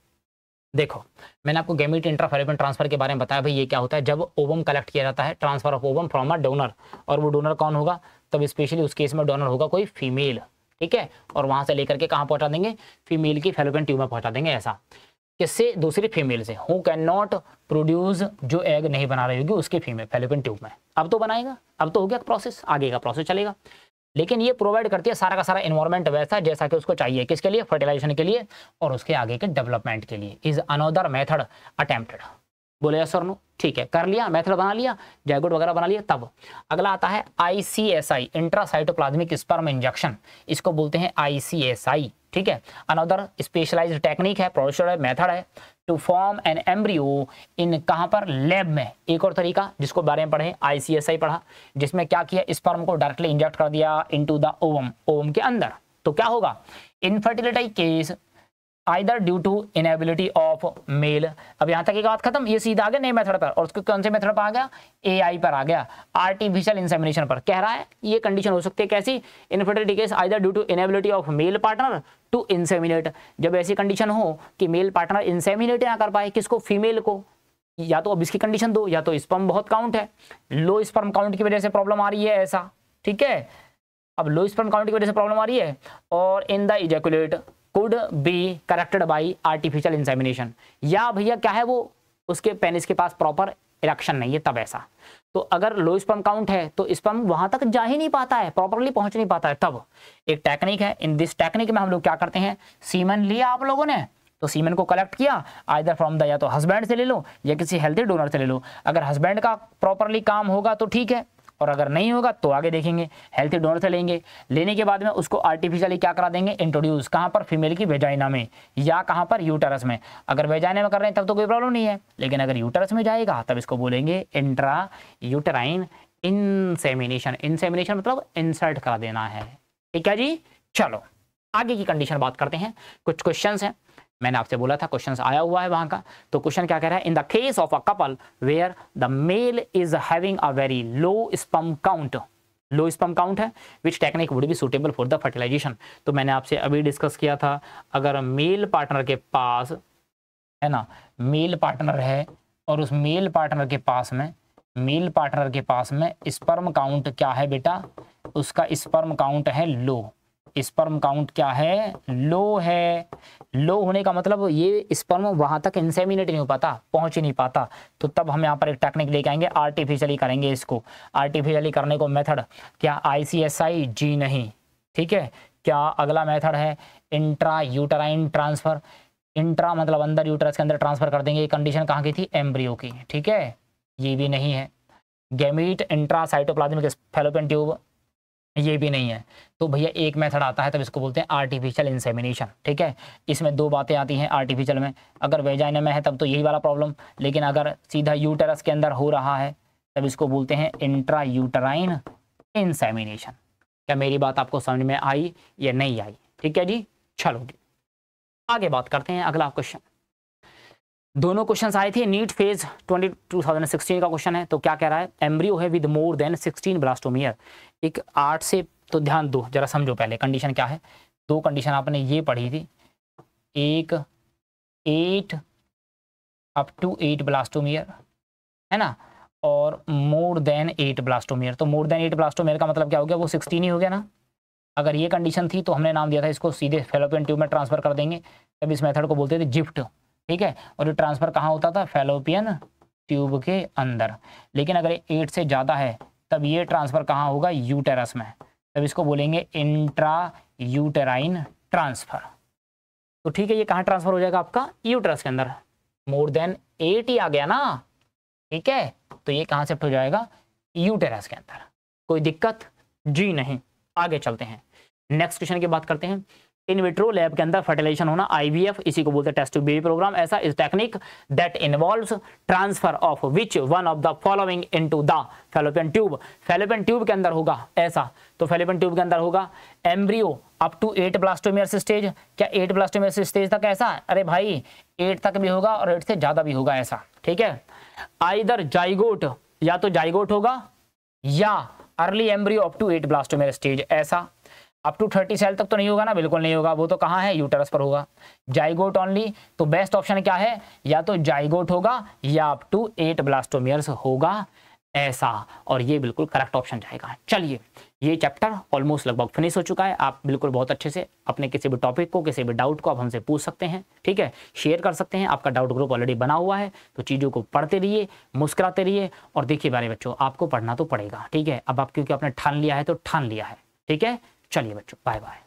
देखो, मैंने आपको गैमीट इंट्रा फैलोपियन ट्रांसफर के बारे में बताया। भाई ये क्या होता है, जब ओवम कलेक्ट किया जाता है, transfer of ovum from a donor, और वो डोनर कौन होगा, तब स्पेशली उस केस में डोनर होगा कोई फीमेल। ठीक है, और वहां से लेकर के कहाँ पहुंचा देंगे, फीमेल की फैलोपियन ट्यूब में पहुंचा देंगे। ऐसा किससे, दूसरी फीमेल से, हु कैन नॉट प्रोड्यूस, जो एग नहीं बना रही होगी उसके फीमेल फैलोपियन ट्यूब में। अब तो बनाएगा, अब तो हो गया प्रोसेस, आगे का प्रोसेस चलेगा। लेकिन ये प्रोवाइड करती है सारा का सारा एनवायरनमेंट वैसा जैसा कि उसको चाहिए, किसके लिए, फर्टिलाइजेशन के लिए और उसके आगे के डेवलपमेंट के लिए। Is another method attempted. बोले यस और नो? ठीक है, कर लिया, मेथड बना लिया, जैगोट वगैरह बना लिया। तब अगला आता है ICSI, इंट्रासाइटोप्लाज्मिक स्पर्म इंजेक्शन, इसको बोलते हैं ICSI। ठीक है, अनदर स्पेशलाइज्ड टेक्निक है, प्रोसीजर है, मेथड है to form an embryo in, कहां पर, लैब में। एक और तरीका जिसको बारे में पढ़े, ICSI पढ़ा, जिसमें क्या किया, स्पर्म को डायरेक्टली इंजेक्ट कर दिया इनटू द ओवम, ओवम के अंदर। तो क्या होगा, infertility case either due to inability of male. अब यहाँ तक एक बात खत्म, ये सीधा आ गया नए मेथड पर, और उसके कौन से मेथड पर आ गया, AI पर आ गया, आर्टिफिशियल इंसेमिनेशन पर। कह रहा है ये कंडीशन हो सकती है कैसी, infertility case either due to inability of male partner to inseminate. जब ऐसी कंडीशन हो कि मेल पार्टनर इंसेमिनेट ना कर पाए, किसको, फीमेल को, या तो अब इसकी कंडीशन दो, या तो स्पर्म बहुत काउंट है, लो स्पर्म काउंट की वजह से प्रॉब्लम आ रही है ऐसा, ठीक है। अब लो स्पर्म काउंट की वजह से प्रॉब्लम आ रही है, और in the ejaculate could be corrected by artificial insemination, या भैया क्या है वो, उसके पेनिस के पास प्रॉपर इरेक्शन नहीं है तब ऐसा। तो अगर लो स्पर्म काउंट है तो स्पर्म वहां तक जा ही नहीं पाता है, प्रॉपरली पहुंच नहीं पाता है, तब एक टेक्निक है। इन दिस टेक्निक में हम लोग क्या करते हैं, सीमन लिया आप लोगों ने, तो सीमन को कलेक्ट किया आइदर फ्रॉम द, या तो हस्बैंड से ले लो या किसी हेल्थी डोनर से ले लो। अगर हस्बैंड का प्रॉपरली काम होगा तो ठीक है, और अगर नहीं होगा तो आगे देखेंगे, हेल्थी डोनर से लेंगे। लेने के बाद में उसको आर्टिफिशियली क्या करा देंगे, इंट्रोड्यूस, कहाँ पर, फीमेल की वेजाइना में, या कहाँ पर, यूटरस में। अगर वेजाइना में कर रहे हैं तब तो कोई प्रॉब्लम नहीं है, लेकिन अगर यूटरस में जाएगा तब इसको बोलेंगे इंट्रा यूटराइन इंसेमिनेशन। इंसेमिनेशन मतलब इंसर्ट करा देना है, ठीक है जी। चलो आगे की कंडीशन बात करते हैं, कुछ क्वेश्चंस हैं, मैंने आपसे बोला था क्वेश्चंस आया हुआ है वहां का। तो क्वेश्चन क्या कह रहा है, in the case of a couple where the male is having a very low sperm count, low sperm count है, which technique would be suitable for the fertilization. तो मैंने आपसे अभी डिस्कस किया था, अगर मेल पार्टनर के पास है ना, मेल पार्टनर है, और उस मेल पार्टनर के पास में, मेल पार्टनर के पास में स्पर्म काउंट क्या है बेटा, उसका स्पर्म काउंट है लो, स्पर्म काउंट क्या है, लो है। लो होने का मतलब ये स्पर्म वहां तक इंसेमिनेट नहीं हो पाता, पहुंच ही नहीं पाता, तो तब हम यहाँ पर एक टेक्निक लेके आएंगे, आर्टिफिशियली करेंगे इसको। आर्टिफिशियली करने को मेथड क्या, ICSI जी नहीं, ठीक है। क्या अगला मेथड है, इंट्रा यूटराइन ट्रांसफर। इंट्रा मतलब अंदर, यूटरस के अंदर ट्रांसफर कर देंगे। ये कंडीशन कहाँ की थी, एम्ब्रियो की, ठीक है, ये भी नहीं है। Gamete intra cytoplasmic fallopian tube, ये भी नहीं है। तो भैया एक मेथड आता है, तब इसको बोलते हैं आर्टिफिशियल इंसेमिनेशन, ठीक है। इसमें दो बातें आती हैं आर्टिफिशियल में, अगर वेजाइना में है तब तो यही वाला प्रॉब्लम, लेकिन अगर सीधा यूटरस के अंदर हो रहा है तब इसको बोलते हैं इंट्रा यूटराइन इंसेमिनेशन। क्या मेरी बात आपको समझ में आई या नहीं आई, ठीक है जी। चलो जी आगे बात करते हैं, अगला क्वेश्चन। दोनों क्वेश्चंस आए थे, नीट फेज 2016 का क्वेश्चन है। तो क्या कह रहा है, एम्ब्रियो है विद मोर देन 16 ब्लास्टोमियर, एक 8 से, तो ध्यान दो जरा समझो पहले कंडीशन क्या है। दो कंडीशन आपने ये पढ़ी थी, एक 8 अप टू 8 ब्लास्टोमियर है ना, और मोर देन 8 ब्लास्टोमियर। तो मोर देन 8 ब्लास्टोमियर का मतलब क्या हो गया, वो 16 ही हो गया ना। अगर ये कंडीशन थी तो हमने नाम दिया था इसको सीधे फैलोपियन ट्यूब में ट्रांसफर कर देंगे, तब इस मेथड को बोलते थे जिफ्ट, ठीक है। और ये ट्रांसफर कहाँ होता था, फैलोपियन ट्यूब के अंदर। लेकिन अगर 8 से ज़्यादा है तब ये ट्रांसफर कहाँ होगा, यूटेरस में, तब इसको बोलेंगे इंट्रा यूटेराइन ट्रांसफर। तो ठीक है, ये कहाँ ट्रांसफर हो जाएगा आपका, यूटेरस के अंदर। मोर देन 8 ही आ गया ना, ठीक है, तो ये कहाँ शिफ्ट हो जाएगा, यूटेरस के अंदर। कोई दिक्कत जी नहीं। आगे चलते हैं, नेक्स्ट क्वेश्चन की बात करते हैं। इन विट्रो लैब के अंदर फर्टिलाइजेशन होना, IVF, इसी को बोलते हैं टेस्ट ट्यूब बेबी प्रोग्राम। ऐसा इस technique that involves transfer of which one of the following into the fallopian tube. Fallopian tube के अंदर होगा ऐसा, तो फैलोपियन ट्यूब के अंदर होगा embryo up to 8 blastomeres stage. क्या 8 ब्लास्टोमियर्स स्टेज तक ऐसा, अरे भाई 8 तक भी होगा और 8 से ज्यादा भी होगा ऐसा, ठीक है। आइदर जाइगोट, या तो जाइगोट होगा, या early embryo up to 8 blastomere stage ऐसा। अप टू 30 सेल तक तो नहीं होगा ना, बिल्कुल नहीं होगा, वो तो कहाँ है, यूटेरस पर होगा। जाइगोट ओनली, तो बेस्ट ऑप्शन क्या है, या तो जाइगोट होगा या अप टू 8 ब्लास्टोमियर्स होगा ऐसा, और ये बिल्कुल करेक्ट ऑप्शन जाएगा। चलिए ये चैप्टर ऑलमोस्ट लगभग फिनिश हो चुका है। आप बिल्कुल बहुत अच्छे से अपने किसी भी टॉपिक को, किसी भी डाउट को आप हमसे पूछ सकते हैं, ठीक है, शेयर कर सकते हैं। आपका डाउट ग्रुप ऑलरेडी बना हुआ है, तो चीज़ों को पढ़ते रहिए, मुस्कुराते रहिए। और देखिए बारे बच्चों, आपको पढ़ना तो पड़ेगा, ठीक है। अब आप क्योंकि आपने ठान लिया है तो ठान लिया है, ठीक है। चलिए बच्चों, बाय बाय।